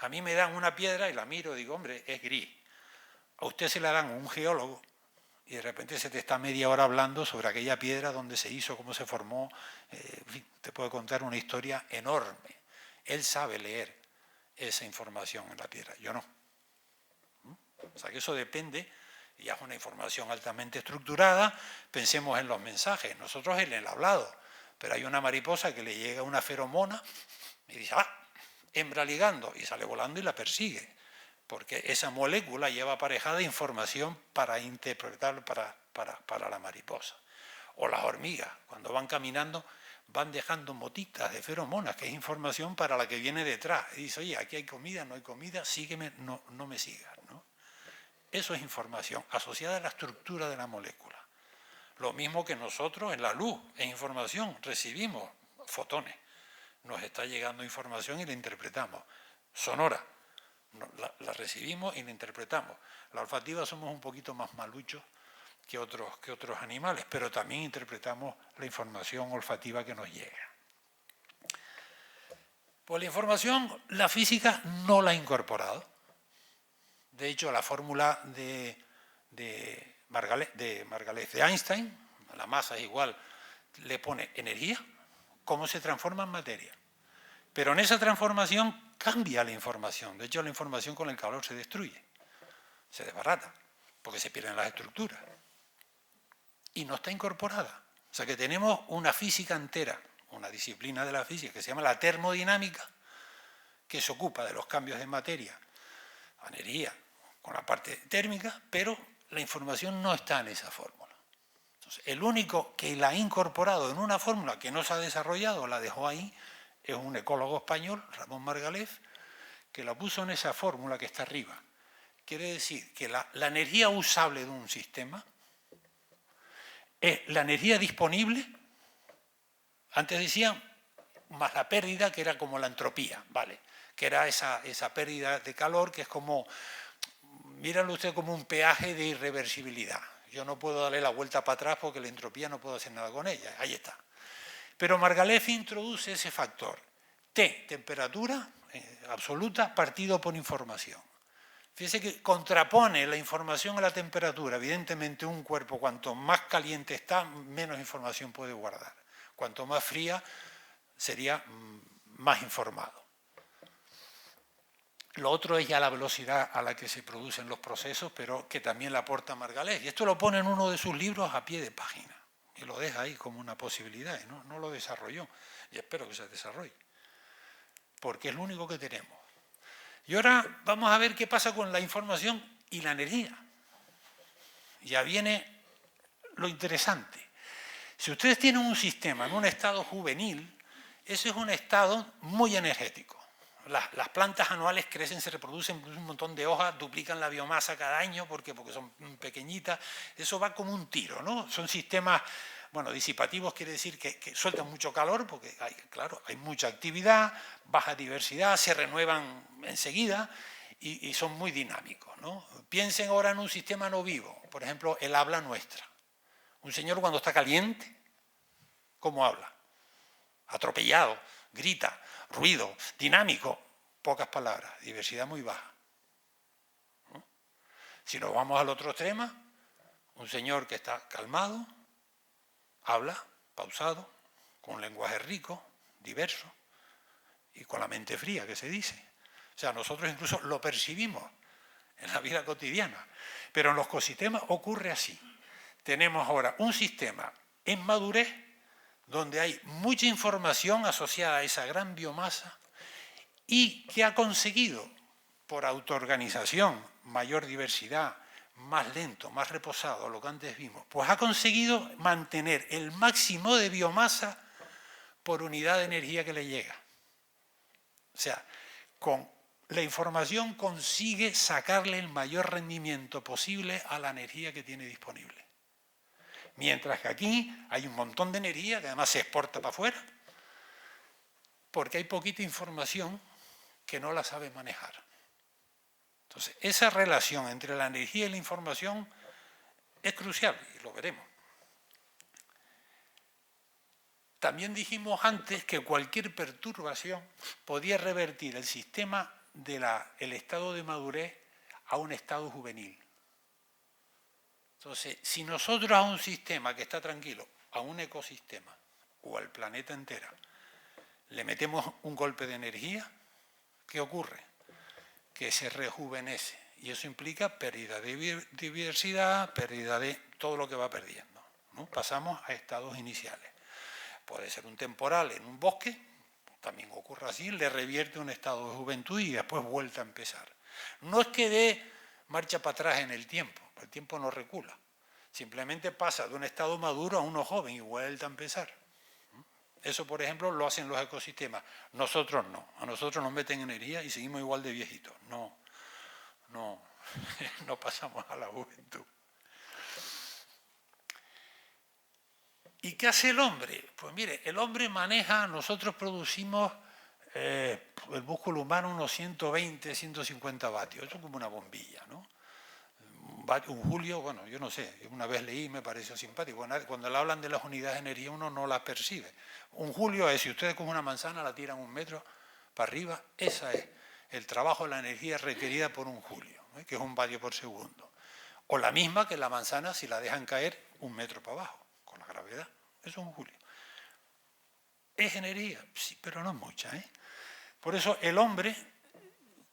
A mí me dan una piedra y la miro y digo, hombre, es gris. A usted se la dan un geólogo y de repente se te está media hora hablando sobre aquella piedra, dónde se hizo, cómo se formó. En fin, te puede contar una historia enorme. Él sabe leer esa información en la piedra, yo no. O sea que eso depende, y ya es una información altamente estructurada. Pensemos en los mensajes, nosotros en el hablado, pero hay una mariposa que le llega una feromona y dice, hembra ligando, y sale volando y la persigue, porque esa molécula lleva aparejada información para interpretar para la mariposa. O las hormigas, cuando van caminando, van dejando motitas de feromonas, que es información para la que viene detrás. Y dice, oye, aquí hay comida, no hay comida, sígueme, no me sigas, ¿no? Eso es información asociada a la estructura de la molécula. Lo mismo que nosotros en la luz, es información, recibimos fotones. Nos está llegando información y la interpretamos. Sonora, la recibimos y la interpretamos. La olfativa somos un poquito más maluchos que otros animales, pero también interpretamos la información olfativa que nos llega. Pues la información, la física no la ha incorporado. De hecho, la fórmula de Margalef de Einstein, la masa es igual, le pone energía, cómo se transforma en materia. Pero en esa transformación cambia la información. De hecho, la información con el calor se destruye, se desbarata, porque se pierden las estructuras. Y no está incorporada. O sea que tenemos una física entera, una disciplina de la física que se llama la termodinámica, que se ocupa de los cambios de materia, energía, con la parte térmica, pero la información no está en esa fórmula. Entonces, el único que la ha incorporado en una fórmula que no se ha desarrollado, la dejó ahí, es un ecólogo español, Ramón Margalef, que la puso en esa fórmula que está arriba. Quiere decir que la energía usable de un sistema es la energía disponible, antes decían, más la pérdida, que era como la entropía, ¿vale? Que era esa pérdida de calor, que es como, míralo usted como un peaje de irreversibilidad. Yo no puedo darle la vuelta para atrás porque la entropía no puedo hacer nada con ella, ahí está. Pero Margalef introduce ese factor, T, temperatura absoluta, partido por información. Fíjese que contrapone la información a la temperatura. Evidentemente un cuerpo cuanto más caliente está, menos información puede guardar. Cuanto más fría, sería más informado. Lo otro es ya la velocidad a la que se producen los procesos, pero que también la aporta Margalef. Y esto lo pone en uno de sus libros a pie de página. Y lo deja ahí como una posibilidad. No lo desarrolló. Y espero que se desarrolle. Porque es lo único que tenemos. Y ahora vamos a ver qué pasa con la información y la energía. Ya viene lo interesante. Si ustedes tienen un sistema en un estado juvenil, ese es un estado muy energético. Las plantas anuales crecen, se reproducen un montón de hojas, duplican la biomasa cada año porque son pequeñitas. Eso va como un tiro, ¿no? Son sistemas, bueno, disipativos quiere decir que sueltan mucho calor porque, claro, hay mucha actividad, baja diversidad, se renuevan enseguida y son muy dinámicos, ¿no? Piensen ahora en un sistema no vivo, por ejemplo, el habla nuestra. Un señor cuando está caliente, ¿cómo habla? Atropellado, grita, ruido, dinámico, pocas palabras, diversidad muy baja. ¿No? Si nos vamos al otro extremo, un señor que está calmado, habla, pausado, con un lenguaje rico, diverso, y con la mente fría, que se dice. O sea, nosotros incluso lo percibimos en la vida cotidiana, pero en los ecosistemas ocurre así. Tenemos ahora un sistema en madurez, donde hay mucha información asociada a esa gran biomasa y que ha conseguido, por autoorganización, mayor diversidad, más lento, más reposado, lo que antes vimos, pues ha conseguido mantener el máximo de biomasa por unidad de energía que le llega. O sea, con la información consigue sacarle el mayor rendimiento posible a la energía que tiene disponible. Mientras que aquí hay un montón de energía que además se exporta para afuera, porque hay poquita información que no la sabe manejar. Entonces, esa relación entre la energía y la información es crucial, y lo veremos. También dijimos antes que cualquier perturbación podía revertir el sistema del estado de madurez a un estado juvenil. Entonces, si nosotros a un sistema que está tranquilo, a un ecosistema o al planeta entero, le metemos un golpe de energía, ¿qué ocurre? Que se rejuvenece. Y eso implica pérdida de biodiversidad, pérdida de todo lo que va perdiendo, ¿no? Pasamos a estados iniciales. Puede ser un temporal en un bosque, también ocurre así, le revierte un estado de juventud y después vuelve a empezar. No es que dé marcha para atrás en el tiempo no recula. Simplemente pasa de un estado maduro a uno joven y vuelve a empezar. Eso, por ejemplo, lo hacen los ecosistemas. Nosotros no. A nosotros nos meten energía y seguimos igual de viejitos. No pasamos a la juventud. ¿Y qué hace el hombre? Pues mire, el hombre maneja, nosotros producimos el músculo humano unos 120, 150 vatios. Eso es como una bombilla, ¿no? Un julio, bueno, yo no sé, una vez leí y me pareció simpático. Cuando le hablan de las unidades de energía uno no las percibe. Un julio es, si ustedes con una manzana la tiran 1 metro para arriba, ese es el trabajo de la energía requerida por un julio, que es 1 vatio por segundo. O la misma que la manzana si la dejan caer 1 metro para abajo, con la gravedad. Eso es un julio. ¿Es energía? Sí, pero no mucha, ¿eh? Por eso el hombre,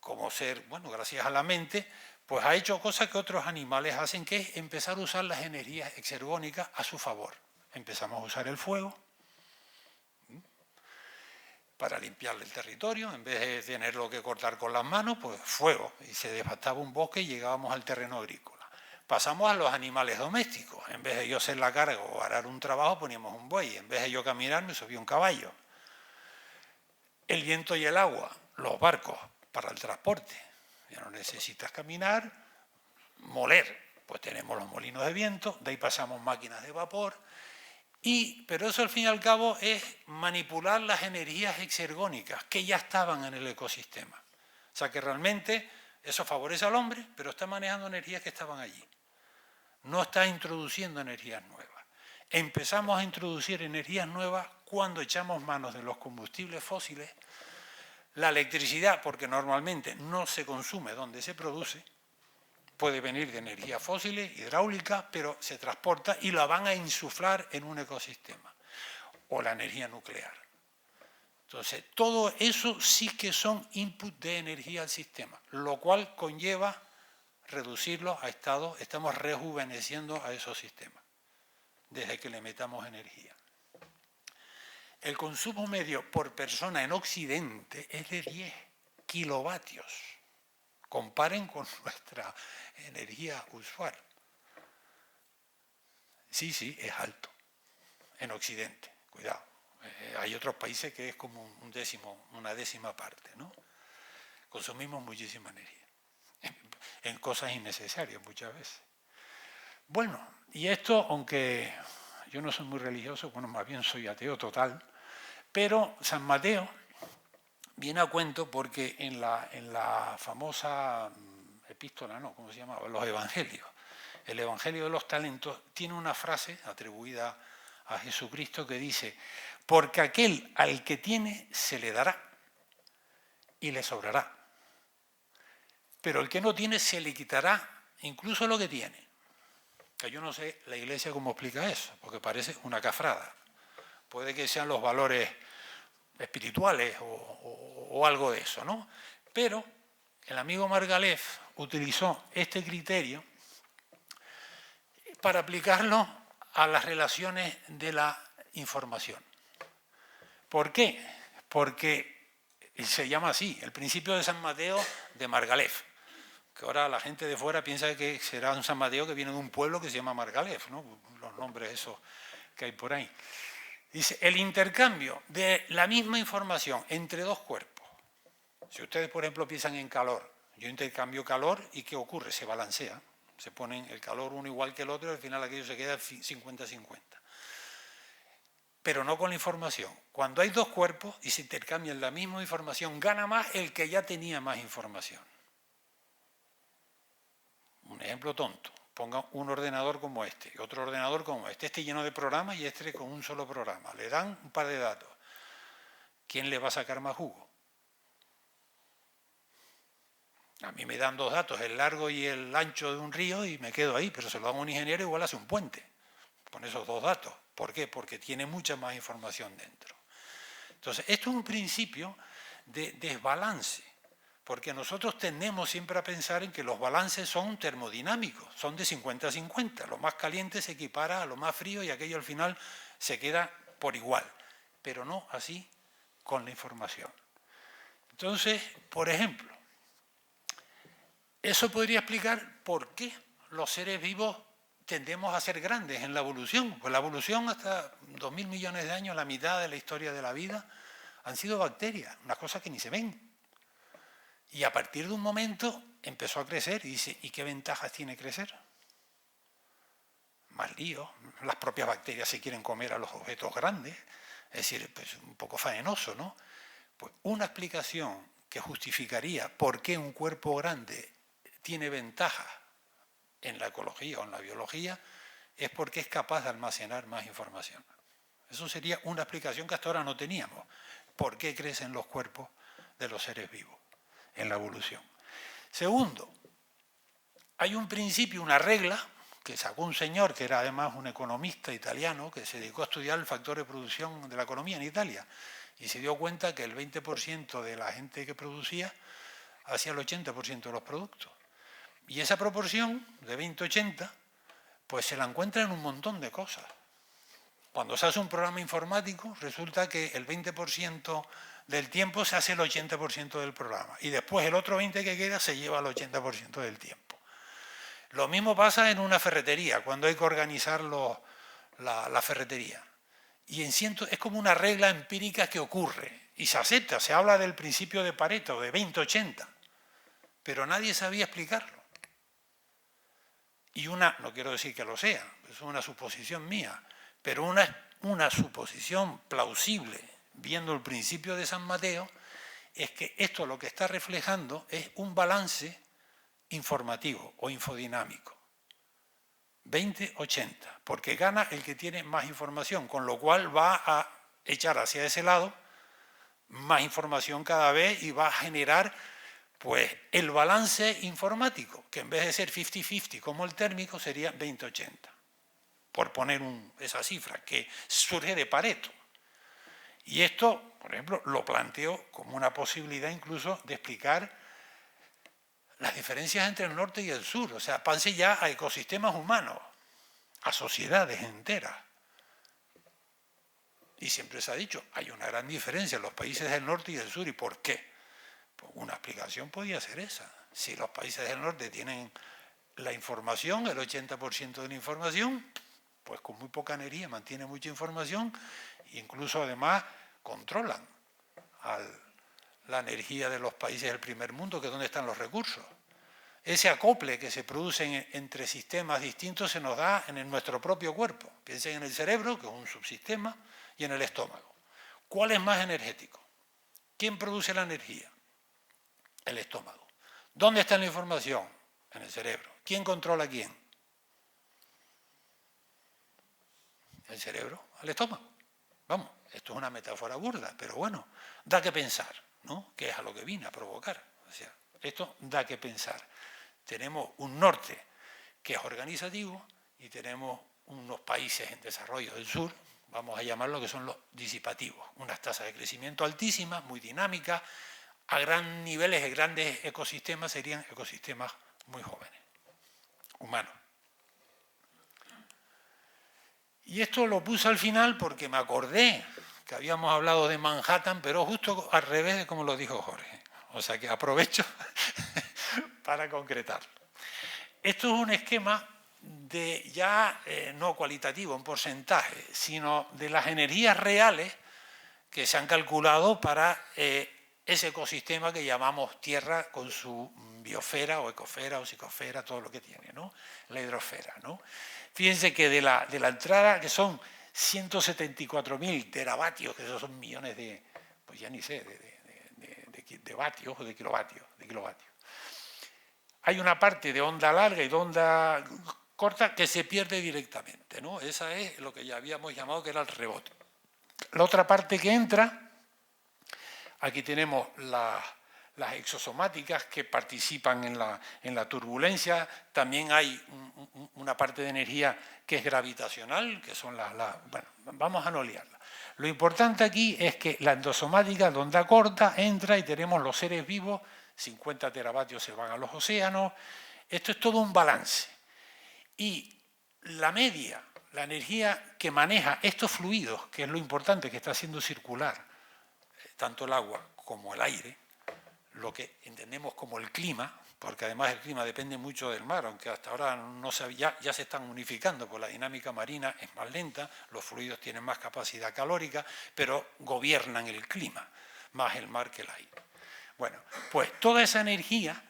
como ser, bueno, gracias a la mente, pues ha hecho cosas que otros animales hacen, que es empezar a usar las energías exergónicas a su favor. Empezamos a usar el fuego para limpiarle el territorio, en vez de tenerlo que cortar con las manos, pues fuego, y se devastaba un bosque y llegábamos al terreno agrícola. Pasamos a los animales domésticos, en vez de yo hacer la carga o arar un trabajo, poníamos un buey, en vez de yo caminar, me subía un caballo. El viento y el agua, los barcos para el transporte. Ya no necesitas caminar, moler, pues tenemos los molinos de viento, de ahí pasamos máquinas de vapor, pero eso al fin y al cabo es manipular las energías exergónicas que ya estaban en el ecosistema. O sea que realmente eso favorece al hombre, pero está manejando energías que estaban allí. No está introduciendo energías nuevas. Empezamos a introducir energías nuevas cuando echamos manos de los combustibles fósiles. La electricidad, porque normalmente no se consume donde se produce, puede venir de energías fósiles, hidráulica, pero se transporta y la van a insuflar en un ecosistema. O la energía nuclear. Entonces, todo eso sí que son inputs de energía al sistema, lo cual conlleva reducirlos a estados, estamos rejuveneciendo a esos sistemas, desde que le metamos energía. El consumo medio por persona en Occidente es de 10 kilovatios. Comparen con nuestra energía usual. Sí, es alto. En Occidente, cuidado. Hay otros países que es como una décima parte, ¿no? Consumimos muchísima energía. En cosas innecesarias muchas veces. Bueno, y esto, aunque yo no soy muy religioso, bueno, más bien soy ateo total, pero San Mateo viene a cuento porque en la famosa epístola, ¿no? ¿Cómo se llamaba? Los evangelios. El Evangelio de los Talentos tiene una frase atribuida a Jesucristo que dice: porque aquel al que tiene se le dará y le sobrará. Pero el que no tiene se le quitará incluso lo que tiene. Que yo no sé la Iglesia cómo explica eso, porque parece una cafrada. Puede que sean los valores espirituales o algo de eso, ¿no? Pero el amigo Margalef utilizó este criterio para aplicarlo a las relaciones de la información. ¿Por qué? Porque se llama así, el principio de San Mateo de Margalef. que ahora la gente de fuera piensa que será un San Mateo que viene de un pueblo que se llama Margalef, ¿no? Los nombres esos que hay por ahí. Dice, el intercambio de la misma información entre dos cuerpos. Si ustedes, por ejemplo, piensan en calor, yo intercambio calor y ¿qué ocurre? Se balancea, se ponen el calor uno igual que el otro y al final aquello se queda 50-50. Pero no con la información. Cuando hay dos cuerpos y se intercambian la misma información, gana más el que ya tenía más información. Un ejemplo tonto. Ponga un ordenador como este y otro ordenador como este. Este lleno de programas y este con un solo programa. Le dan un par de datos. ¿Quién le va a sacar más jugo? A mí me dan dos datos, el largo y el ancho de un río y me quedo ahí, pero se lo dan a un ingeniero igual hace un puente con esos dos datos. ¿Por qué? Porque tiene mucha más información dentro. Entonces, esto es un principio de desbalance, porque nosotros tendemos siempre a pensar en que los balances son termodinámicos, son de 50-50. Lo más caliente se equipara a lo más frío y aquello al final se queda por igual. Pero no así con la información. Entonces, por ejemplo, eso podría explicar por qué los seres vivos tendemos a ser grandes en la evolución. Pues la evolución hasta 2.000 millones de años, la mitad de la historia de la vida, han sido bacterias, unas cosas que ni se ven. Y a partir de un momento empezó a crecer y dice, ¿y qué ventajas tiene crecer? Más lío, las propias bacterias se quieren comer a los objetos grandes, es decir, pues un poco faenoso, ¿no? Pues una explicación que justificaría por qué un cuerpo grande tiene ventaja en la ecología o en la biología es porque es capaz de almacenar más información. Eso sería una explicación que hasta ahora no teníamos. ¿Por qué crecen los cuerpos de los seres vivos en la evolución? Segundo, hay un principio, una regla, que sacó un señor que era además un economista italiano que se dedicó a estudiar el factor de producción de la economía en Italia y se dio cuenta que el 20% de la gente que producía hacía el 80% de los productos. Y esa proporción de 20-80, pues se la encuentra en un montón de cosas. Cuando se hace un programa informático, resulta que el 20% del tiempo se hace el 80% del programa. Y después el otro 20% que queda se lleva el 80% del tiempo. Lo mismo pasa en una ferretería, cuando hay que organizar la ferretería. Y es como una regla empírica que ocurre. Y se acepta, se habla del principio de Pareto, de 20-80. Pero nadie sabía explicarlo. Y no quiero decir que lo sea, es una suposición mía, pero una suposición plausible, viendo el principio de San Mateo, es que esto lo que está reflejando es un balance informativo o infodinámico. 20-80, porque gana el que tiene más información, con lo cual va a echar hacia ese lado más información cada vez y va a generar pues el balance informático, que en vez de ser 50-50 como el térmico, sería 20-80, por poner esa cifra que surge de Pareto. Y esto, por ejemplo, lo planteo como una posibilidad incluso de explicar las diferencias entre el norte y el sur. O sea, pase ya a ecosistemas humanos, a sociedades enteras. Y siempre se ha dicho, hay una gran diferencia en los países del norte y del sur. ¿Y por qué? Pues una explicación podría ser esa. Si los países del norte tienen la información, el 80% de la información, pues con muy poca energía mantienen mucha información e incluso además controlan la energía de los países del primer mundo, que es donde están los recursos. Ese acople que se produce entre sistemas distintos se nos da en nuestro propio cuerpo. Piensen en el cerebro, que es un subsistema, y en el estómago. ¿Cuál es más energético? ¿Quién produce la energía? El estómago. ¿Dónde está la información? En el cerebro. ¿Quién controla a quién? El cerebro al estómago. Vamos, esto es una metáfora burda, pero bueno, da que pensar, ¿no? Que es a lo que vine a provocar. O sea, esto da que pensar. Tenemos un norte que es organizativo y tenemos unos países en desarrollo del sur, vamos a llamarlo que son los disipativos, unas tasas de crecimiento altísimas, muy dinámicas, a gran niveles de grandes ecosistemas serían ecosistemas muy jóvenes, humanos. Y esto lo puse al final porque me acordé que habíamos hablado de Manhattan, pero justo al revés de como lo dijo Jorge. O sea que aprovecho para concretarlo. Esto es un esquema de ya no cualitativo en porcentaje, sino de las energías reales que se han calculado para ese ecosistema que llamamos Tierra con su biosfera o ecosfera o psicosfera, todo lo que tiene, ¿no? La hidrosfera, ¿no? Fíjense que de la entrada, que son 174.000 teravatios, que esos son millones de, pues ya ni sé, de vatios o de kilovatios. Hay una parte de onda larga y de onda corta que se pierde directamente, ¿no? Esa es lo que ya habíamos llamado que era el rebote. La otra parte que entra, aquí tenemos las exosomáticas que participan en la turbulencia. También hay una parte de energía que es gravitacional, que son bueno, vamos a no liarla. Lo importante aquí es que la endosomática de onda corta entra y tenemos los seres vivos, 50 teravatios se van a los océanos. Esto es todo un balance. Y la media, la energía que maneja estos fluidos, que es lo importante, que está haciendo circular tanto el agua como el aire, lo que entendemos como el clima, porque además el clima depende mucho del mar, aunque hasta ahora no ya se están unificando, porque la dinámica marina es más lenta, los fluidos tienen más capacidad calórica, pero gobiernan el clima, más el mar que el aire. Bueno, pues toda esa energía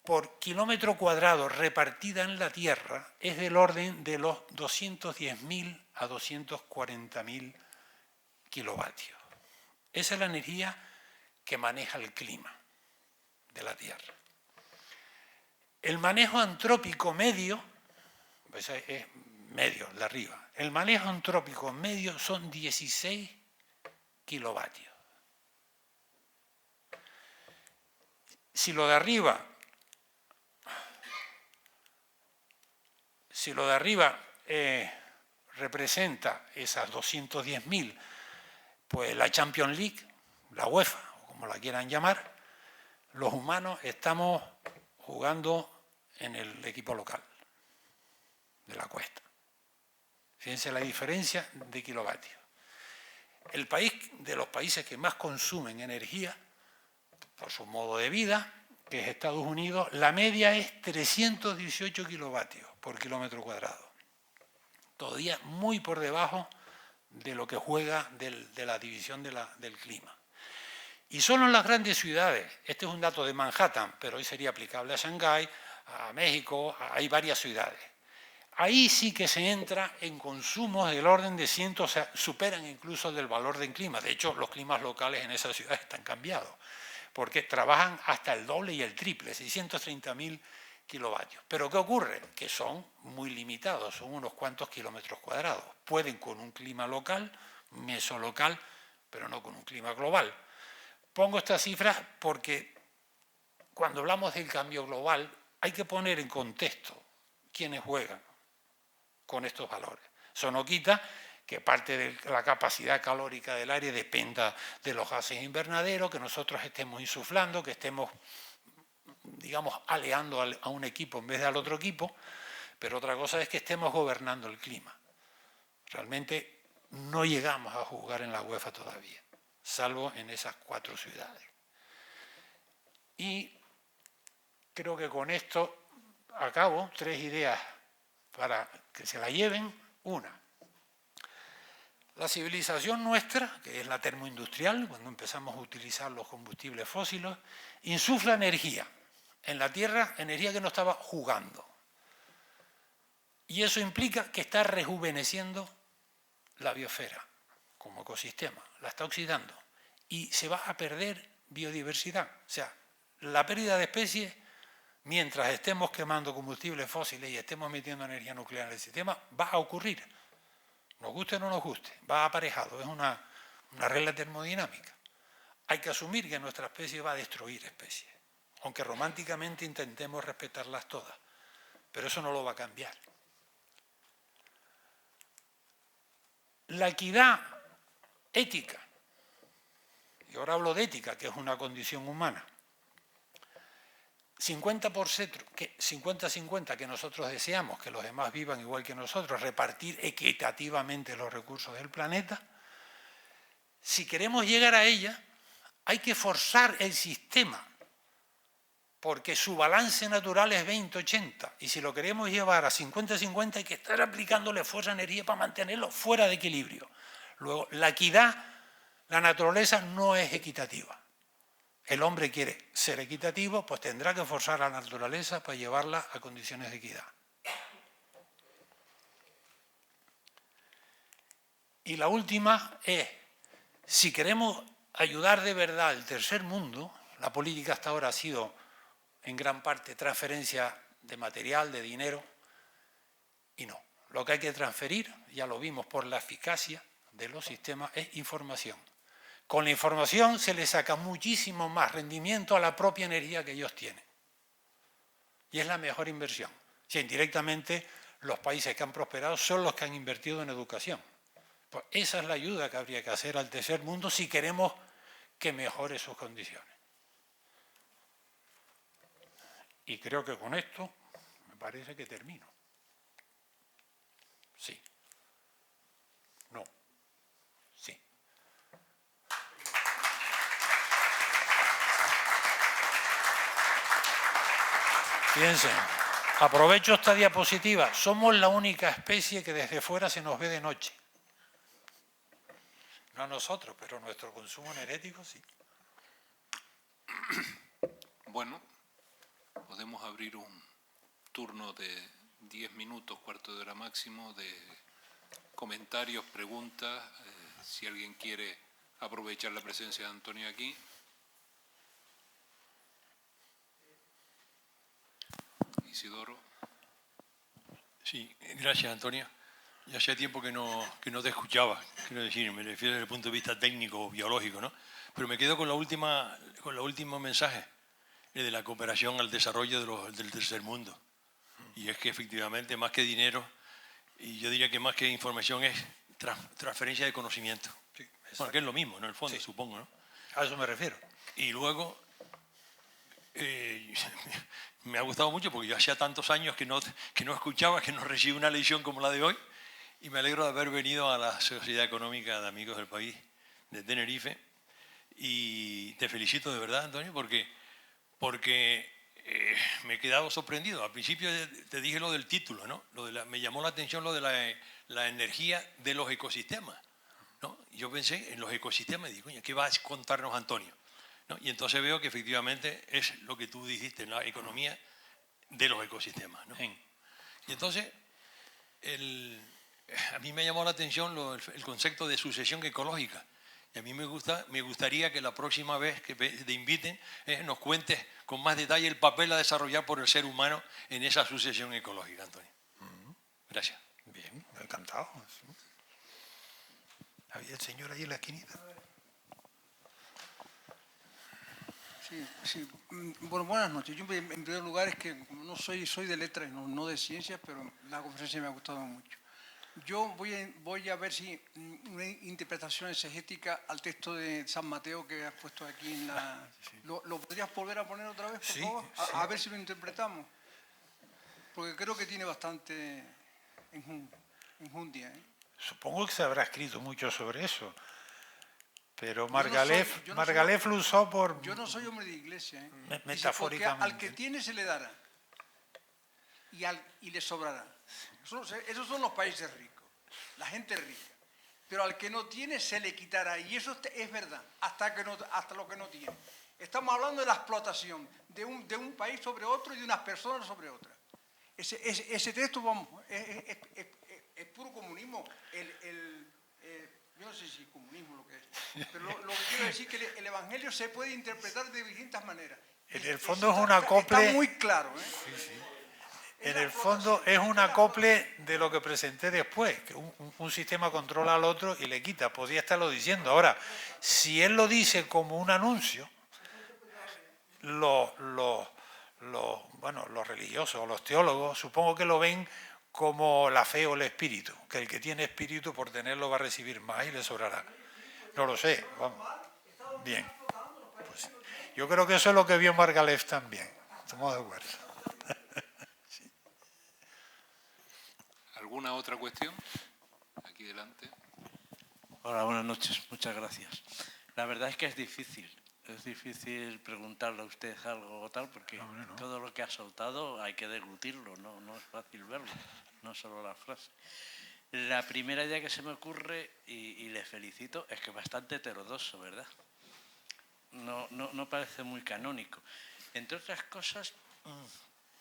por kilómetro cuadrado repartida en la Tierra es del orden de los 210.000 a 240.000 kilovatios. Esa es la energía que maneja el clima de la Tierra. El manejo antrópico medio, pues es medio, de arriba, el manejo antrópico medio son 16 kilovatios. Si lo de arriba representa esas 210.000, pues la Champions League, la UEFA, o como la quieran llamar, los humanos estamos jugando en el equipo local de la Cuesta. Fíjense la diferencia de kilovatios. El país de los países que más consumen energía por su modo de vida, que es Estados Unidos, la media es 318 kilovatios por kilómetro cuadrado. Todavía muy por debajo de lo que juega de la división del clima. Y solo en las grandes ciudades, este es un dato de Manhattan, pero hoy sería aplicable a Shanghái, a México, hay varias ciudades. Ahí sí que se entra en consumos del orden de cientos, o sea, superan incluso del valor del clima. De hecho, los climas locales en esas ciudades están cambiados, porque trabajan hasta el doble y el triple, 630.000 kilovatios. Pero ¿qué ocurre? Que son muy limitados, son unos cuantos kilómetros cuadrados. Pueden con un clima local, mesolocal, pero no con un clima global. Pongo estas cifras porque cuando hablamos del cambio global hay que poner en contexto quiénes juegan con estos valores. Eso no quita que parte de la capacidad calórica del aire dependa de los gases invernaderos, que nosotros estemos insuflando, que estemos, digamos, aleando a un equipo en vez de al otro equipo, pero otra cosa es que estemos gobernando el clima. Realmente no llegamos a jugar en la UEFA todavía, salvo en esas 4 ciudades. Y creo que con esto acabo, 3 ideas para que se la lleven. Una, la civilización nuestra, que es la termoindustrial, cuando empezamos a utilizar los combustibles fósiles, insufla energía en la Tierra, energía que no estaba jugando. Y eso implica que está rejuveneciendo la biosfera como ecosistema, la está oxidando y se va a perder biodiversidad. O sea, la pérdida de especies, mientras estemos quemando combustibles fósiles y estemos metiendo energía nuclear en el sistema, va a ocurrir. Nos guste o no nos guste, va aparejado, es una regla termodinámica. Hay que asumir que nuestra especie va a destruir especies, aunque románticamente intentemos respetarlas todas, pero eso no lo va a cambiar. La equidad ética, y ahora hablo de ética, que es una condición humana, 50-50 que nosotros deseamos, que los demás vivan igual que nosotros, repartir equitativamente los recursos del planeta. Si queremos llegar a ella, hay que forzar el sistema porque su balance natural es 20-80, y si lo queremos llevar a 50-50 hay que estar aplicándole fuerza a energía para mantenerlo fuera de equilibrio. Luego, la equidad, la naturaleza no es equitativa. El hombre quiere ser equitativo, pues tendrá que forzar a la naturaleza para llevarla a condiciones de equidad. Y la última es, si queremos ayudar de verdad al tercer mundo, la política hasta ahora ha sido en gran parte transferencia de material, de dinero, y no. Lo que hay que transferir, ya lo vimos por la eficacia de los sistemas, es información. Con la información se le saca muchísimo más rendimiento a la propia energía que ellos tienen. Y es la mejor inversión. Si indirectamente los países que han prosperado son los que han invertido en educación. Pues esa es la ayuda que habría que hacer al tercer mundo si queremos que mejore sus condiciones. Y creo que con esto me parece que termino. Sí. No. Sí. Piensen, aprovecho esta diapositiva. Somos la única especie que desde fuera se nos ve de noche. No a nosotros, pero nuestro consumo energético sí. Bueno, podemos abrir un turno de 10 minutos, cuarto de hora máximo, de comentarios, preguntas. Si alguien quiere aprovechar la presencia de Antonio aquí. Isidoro. Sí, gracias, Antonio. Ya hacía tiempo que no te escuchaba, quiero decir, me refiero desde el punto de vista técnico, biológico, ¿no? Pero me quedo con el último mensaje de la cooperación al desarrollo del tercer mundo. Y es que efectivamente, más que dinero, y yo diría que más que información es transferencia de conocimiento. Sí, bueno, que es lo mismo, ¿no? En el fondo, sí, supongo, ¿no? A eso me refiero. Y luego, me ha gustado mucho porque yo hacía tantos años que no escuchaba, que no recibí una lección como la de hoy, y me alegro de haber venido a la Sociedad Económica de Amigos del País de Tenerife, y te felicito de verdad, Antonio, porque me he quedado sorprendido. Al principio te dije lo del título, ¿no? Me llamó la atención lo de la energía de los ecosistemas, ¿no? Yo pensé en los ecosistemas y digo, coño, ¿qué va a contarnos Antonio? ¿No? Y entonces veo que efectivamente es lo que tú dijiste, en la economía de los ecosistemas, ¿no? Y entonces, a mí me llamó la atención el concepto de sucesión ecológica. Y a mí me gustaría que la próxima vez que te inviten nos cuentes con más detalle el papel a desarrollar por el ser humano en esa sucesión ecológica, Antonio. Gracias. Bien, encantado. ¿Había el señor ahí en la esquinita? Sí. Bueno, buenas noches. Yo en primer lugar es que no soy de letras, no de ciencias, pero la conferencia me ha gustado mucho. Yo voy a ver si una interpretación exegética al texto de San Mateo que has puesto aquí en la... Sí. ¿Lo podrías volver a poner otra vez, por favor? A ver si lo interpretamos. Porque creo que tiene bastante enjundia, ¿eh? Supongo que se habrá escrito mucho sobre eso. Pero Margalef lo usó por... Yo no soy hombre de iglesia, ¿eh? Metafóricamente. Al que tiene se le dará y le sobrará. Esos son los países ricos, la gente rica. Pero al que no tiene se le quitará. Y eso es verdad, hasta lo que no tiene. Estamos hablando de la explotación de un país sobre otro y de unas personas sobre otras. Ese texto, vamos, es puro comunismo. Yo no sé si es comunismo lo que es, pero lo que quiero decir es que el Evangelio se puede interpretar de distintas maneras. En el fondo es un acople... Está muy claro, ¿eh? Sí. En el fondo es un acople de lo que presenté después, que un sistema controla al otro y le quita. Podría estarlo diciendo. Ahora, si él lo dice como un anuncio, los religiosos o los teólogos supongo que lo ven como la fe o el espíritu, que el que tiene espíritu por tenerlo va a recibir más y le sobrará. No lo sé, vamos. Bien. Pues, yo creo que eso es lo que vio Margalef también. Estamos de acuerdo. Sí. ¿Alguna otra cuestión? Aquí delante. Hola, buenas noches. Muchas gracias. La verdad es que es difícil es difícil preguntarle a usted algo o tal, porque todo lo que ha soltado hay que deglutirlo, no es fácil verlo, no solo la frase. La primera idea que se me ocurre, y le felicito, es que es bastante heterodoxo, ¿verdad? No parece muy canónico. Entre otras cosas,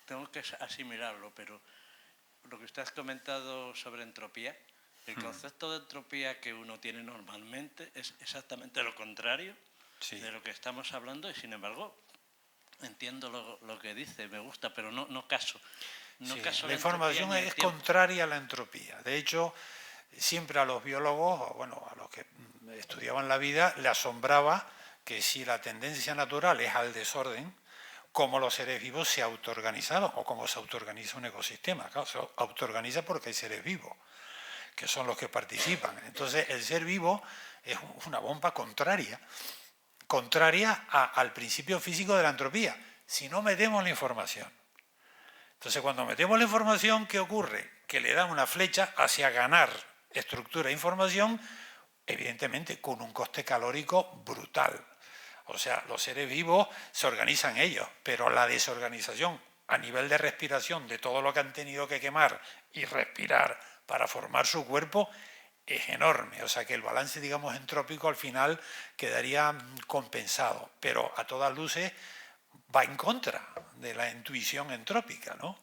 tengo que asimilarlo, pero lo que usted ha comentado sobre entropía, el concepto de entropía que uno tiene normalmente es exactamente lo contrario de lo que estamos hablando, y sin embargo entiendo lo que dice, me gusta, pero no caso. No caso la información es contraria a la entropía. De hecho, siempre a los biólogos, bueno, a los que estudiaban la vida, le asombraba que si la tendencia natural es al desorden, cómo los seres vivos se autoorganizaban o cómo se autoorganiza un ecosistema. Claro, se autoorganiza porque hay seres vivos, que son los que participan. Entonces, el ser vivo es una bomba contraria al principio físico de la entropía, si no metemos la información. Entonces, cuando metemos la información, ¿qué ocurre? Que le dan una flecha hacia ganar estructura e información, evidentemente con un coste calórico brutal. O sea, los seres vivos se organizan ellos, pero la desorganización a nivel de respiración de todo lo que han tenido que quemar y respirar para formar su cuerpo es enorme. O sea que el balance, digamos, entrópico al final quedaría compensado, pero a todas luces va en contra de la intuición entrópica, ¿no?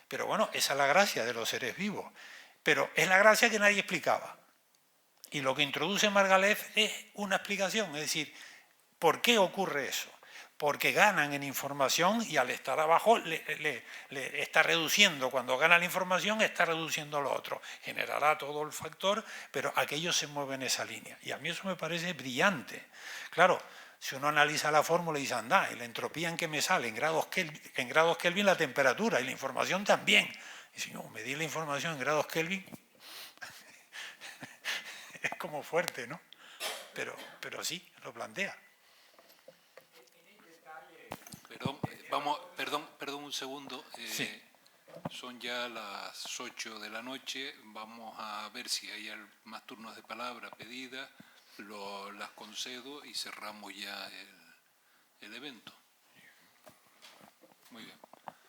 Pero bueno, esa es la gracia de los seres vivos. Pero es la gracia que nadie explicaba. Y lo que introduce Margalef es una explicación, es decir, ¿por qué ocurre eso? Porque ganan en información y al estar abajo le está reduciendo, cuando gana la información está reduciendo lo otro. Generará todo el factor, pero aquello se mueve en esa línea. Y a mí eso me parece brillante. Claro, si uno analiza la fórmula y dice, anda, y la entropía en que me sale, en grados Kelvin la temperatura y la información también. Y si no, medir la información en grados Kelvin es como fuerte, ¿no? Pero sí, lo plantea. Perdón un segundo. Sí. Son ya las 8 de la noche. Vamos a ver si hay más turnos de palabra pedidas. Las concedo y cerramos ya el evento. Muy bien.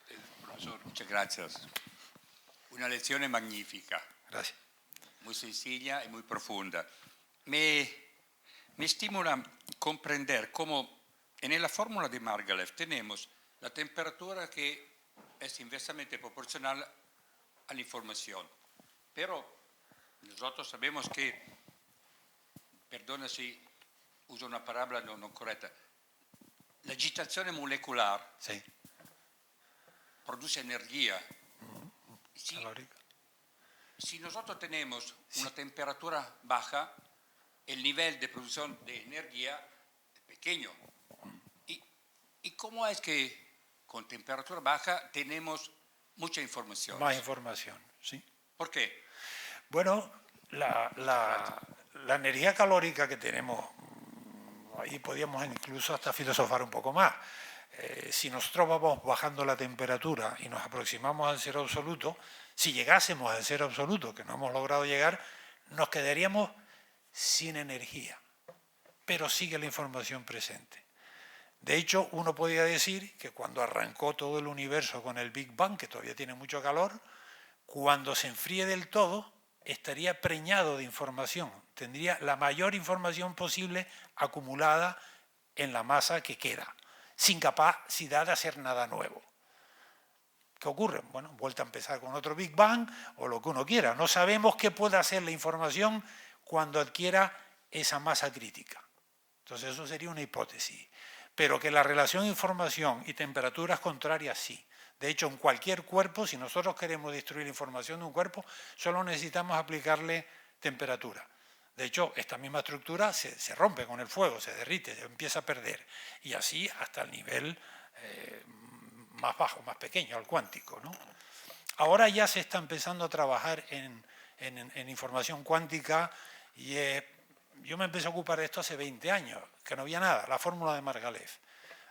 El profesor. Muchas gracias. Una lezione magnífica. Gracias. Muy sencilla y muy profunda. Me estimula comprender cómo en la fórmula de Margalef tenemos la temperatura que es inversamente proporcional a la información. Pero nosotros sabemos que, perdona si uso una palabra no correcta, la agitazione molecular produce energía. Si nosotros tenemos una temperatura baja, el nivel de producción de energía es pequeño. ¿Y cómo es que con temperatura baja tenemos mucha información? Más información, sí. ¿Por qué? Bueno, la energía calórica que tenemos, ahí podríamos incluso hasta filosofar un poco más. Si nosotros vamos bajando la temperatura y nos aproximamos al cero absoluto, si llegásemos al cero absoluto, que no hemos logrado llegar, nos quedaríamos sin energía, pero sigue la información presente. De hecho, uno podría decir que cuando arrancó todo el universo con el Big Bang, que todavía tiene mucho calor, cuando se enfríe del todo, estaría preñado de información, tendría la mayor información posible acumulada en la masa que queda, sin capacidad de hacer nada nuevo. ¿Qué ocurre? Bueno, vuelta a empezar con otro Big Bang o lo que uno quiera. No sabemos qué puede hacer la información cuando adquiera esa masa crítica. Entonces eso sería una hipótesis. Pero que la relación información y temperaturas contrarias sí. De hecho, en cualquier cuerpo, si nosotros queremos destruir información de un cuerpo, solo necesitamos aplicarle temperatura. De hecho, esta misma estructura se rompe con el fuego, se derrite, se empieza a perder. Y así hasta el nivel más bajo, más pequeño, al cuántico, ¿no? Ahora ya se está empezando a trabajar en información cuántica y yo me empecé a ocupar de esto hace 20 años, que no había nada, la fórmula de Margalef.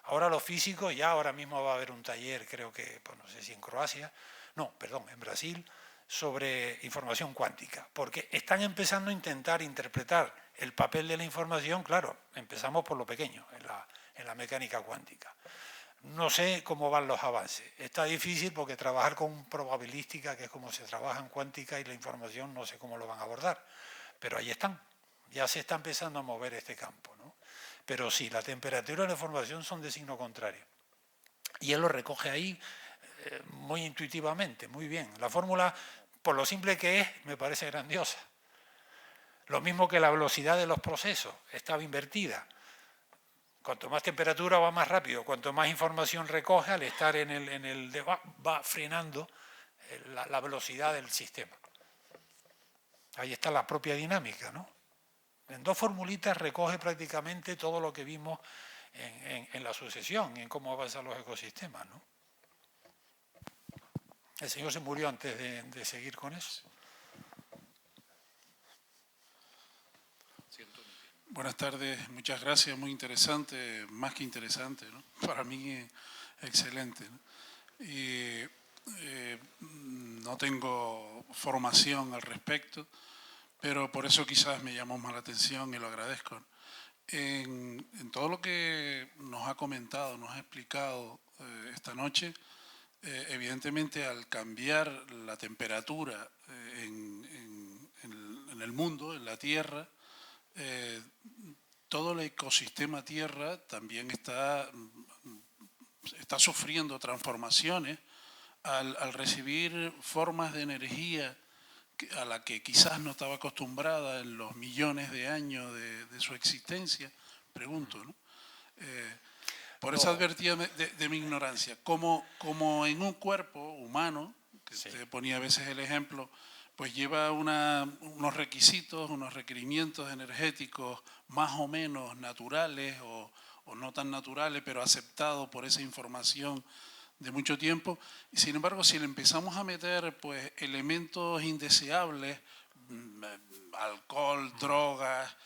Ahora los físicos, ya ahora mismo va a haber un taller, creo que, pues no sé si en Croacia, no, perdón, en Brasil, sobre información cuántica, porque están empezando a intentar interpretar el papel de la información, claro, empezamos por lo pequeño, en la mecánica cuántica. No sé cómo van los avances. Está difícil porque trabajar con probabilística, que es como se trabaja en cuántica, y la información no sé cómo lo van a abordar. Pero ahí están. Ya se está empezando a mover este campo, ¿no? Pero sí, la temperatura y la información son de signo contrario. Y él lo recoge ahí muy intuitivamente, muy bien. La fórmula, por lo simple que es, me parece grandiosa. Lo mismo que la velocidad de los procesos, estaba invertida. Cuanto más temperatura va más rápido, cuanto más información recoge, al estar en el va frenando la velocidad del sistema. Ahí está la propia dinámica, ¿no? En 2 formulitas recoge prácticamente todo lo que vimos en la sucesión, en cómo avanzan los ecosistemas, ¿no? El señor se murió antes de seguir con eso. Buenas tardes, muchas gracias, muy interesante, más que interesante, ¿no? Para mí excelente, ¿no? Y no tengo formación al respecto, pero por eso quizás me llamó más la atención y lo agradezco, ¿no? En todo lo que nos ha comentado, nos ha explicado esta noche, evidentemente al cambiar la temperatura en el mundo, en la Tierra, todo el ecosistema Tierra también está sufriendo transformaciones al recibir formas de energía a la que quizás no estaba acostumbrada en los millones de años de su existencia, pregunto, ¿no? Por eso advertía de mi ignorancia, como en un cuerpo humano, que usted ponía a veces el ejemplo, pues lleva unos requisitos, unos requerimientos energéticos más o menos naturales o no tan naturales, pero aceptados por esa información de mucho tiempo. Y sin embargo, si le empezamos a meter pues elementos indeseables, alcohol, drogas,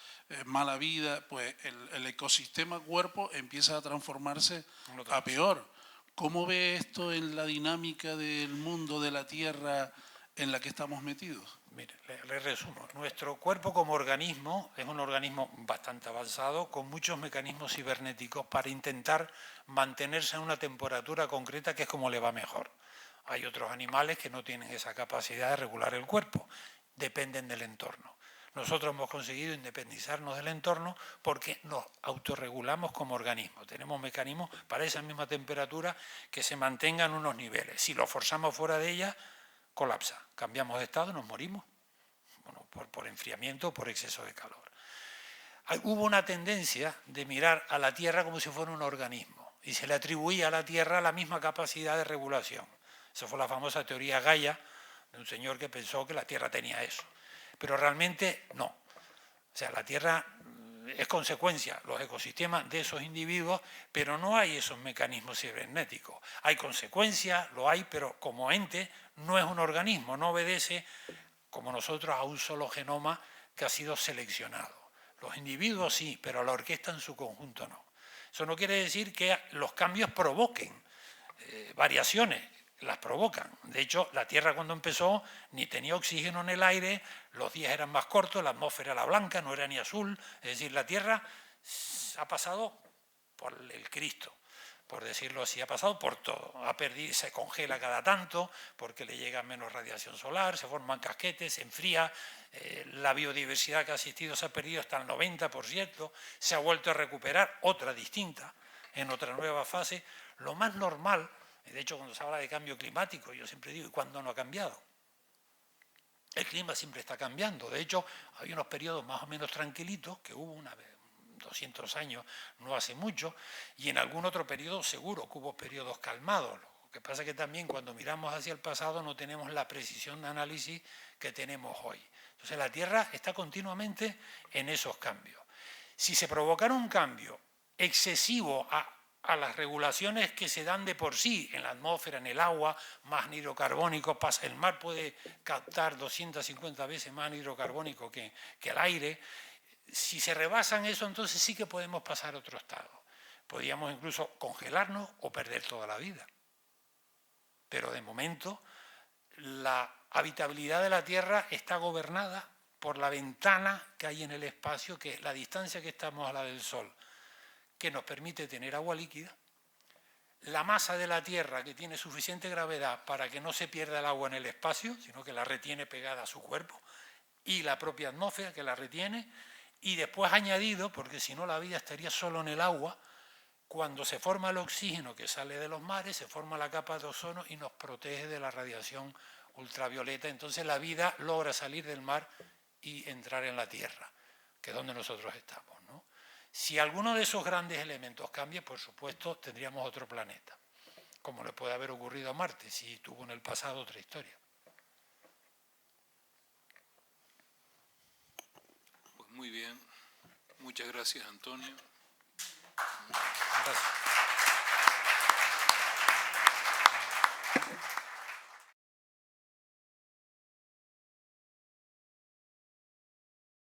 mala vida, pues el ecosistema cuerpo empieza a transformarse a peor. ¿Cómo ve esto en la dinámica del mundo, de la Tierra en la que estamos metidos? Mire, le resumo. Nuestro cuerpo como organismo es un organismo bastante avanzado, con muchos mecanismos cibernéticos para intentar mantenerse en una temperatura concreta que es como le va mejor. Hay otros animales que no tienen esa capacidad de regular el cuerpo, dependen del entorno. Nosotros hemos conseguido independizarnos del entorno porque nos autorregulamos como organismo. Tenemos mecanismos para esa misma temperatura que se mantengan unos niveles. Si lo forzamos fuera de ella, colapsa. Cambiamos de estado, nos morimos. Bueno, por enfriamiento o por exceso de calor. Hubo una tendencia de mirar a la Tierra como si fuera un organismo y se le atribuía a la Tierra la misma capacidad de regulación. Esa fue la famosa teoría Gaia, de un señor que pensó que la Tierra tenía eso. Pero realmente no. O sea, la Tierra es consecuencia, los ecosistemas de esos individuos, pero no hay esos mecanismos cibernéticos. Hay consecuencias, lo hay, pero como ente no es un organismo, no obedece, como nosotros, a un solo genoma que ha sido seleccionado. Los individuos sí, pero la orquesta en su conjunto no. Eso no quiere decir que los cambios provoquen variaciones. Las provocan. De hecho, la Tierra cuando empezó ni tenía oxígeno en el aire, los días eran más cortos, la atmósfera era blanca, no era ni azul. Es decir, la Tierra ha pasado por el Cristo, por decirlo así, ha pasado por todo. Se congela cada tanto porque le llega menos radiación solar, se forman casquetes, se enfría, la biodiversidad que ha existido se ha perdido hasta el 90%, se ha vuelto a recuperar, otra distinta, en otra nueva fase. Lo más normal. De hecho, cuando se habla de cambio climático, yo siempre digo, ¿y cuándo no ha cambiado? El clima siempre está cambiando. De hecho, hay unos periodos más o menos tranquilitos, que hubo 200 años, no hace mucho, y en algún otro periodo seguro que hubo periodos calmados. Lo que pasa es que también cuando miramos hacia el pasado no tenemos la precisión de análisis que tenemos hoy. Entonces la Tierra está continuamente en esos cambios. Si se provocara un cambio excesivo a las regulaciones que se dan de por sí en la atmósfera, en el agua, más anhidrocarbónico, el mar puede captar 250 veces más anhidrocarbónico que el aire. Si se rebasan eso, entonces sí que podemos pasar a otro estado. Podríamos incluso congelarnos o perder toda la vida. Pero de momento la habitabilidad de la Tierra está gobernada por la ventana que hay en el espacio, que es la distancia que estamos a la del Sol, que nos permite tener agua líquida, la masa de la Tierra, que tiene suficiente gravedad para que no se pierda el agua en el espacio, sino que la retiene pegada a su cuerpo, y la propia atmósfera que la retiene, y después añadido, porque si no la vida estaría solo en el agua, cuando se forma el oxígeno que sale de los mares, se forma la capa de ozono y nos protege de la radiación ultravioleta, entonces la vida logra salir del mar y entrar en la Tierra, que es donde nosotros estamos, ¿no? Si alguno de esos grandes elementos cambia, por supuesto, tendríamos otro planeta, como le puede haber ocurrido a Marte, si tuvo en el pasado otra historia. Pues muy bien. Muchas gracias, Antonio.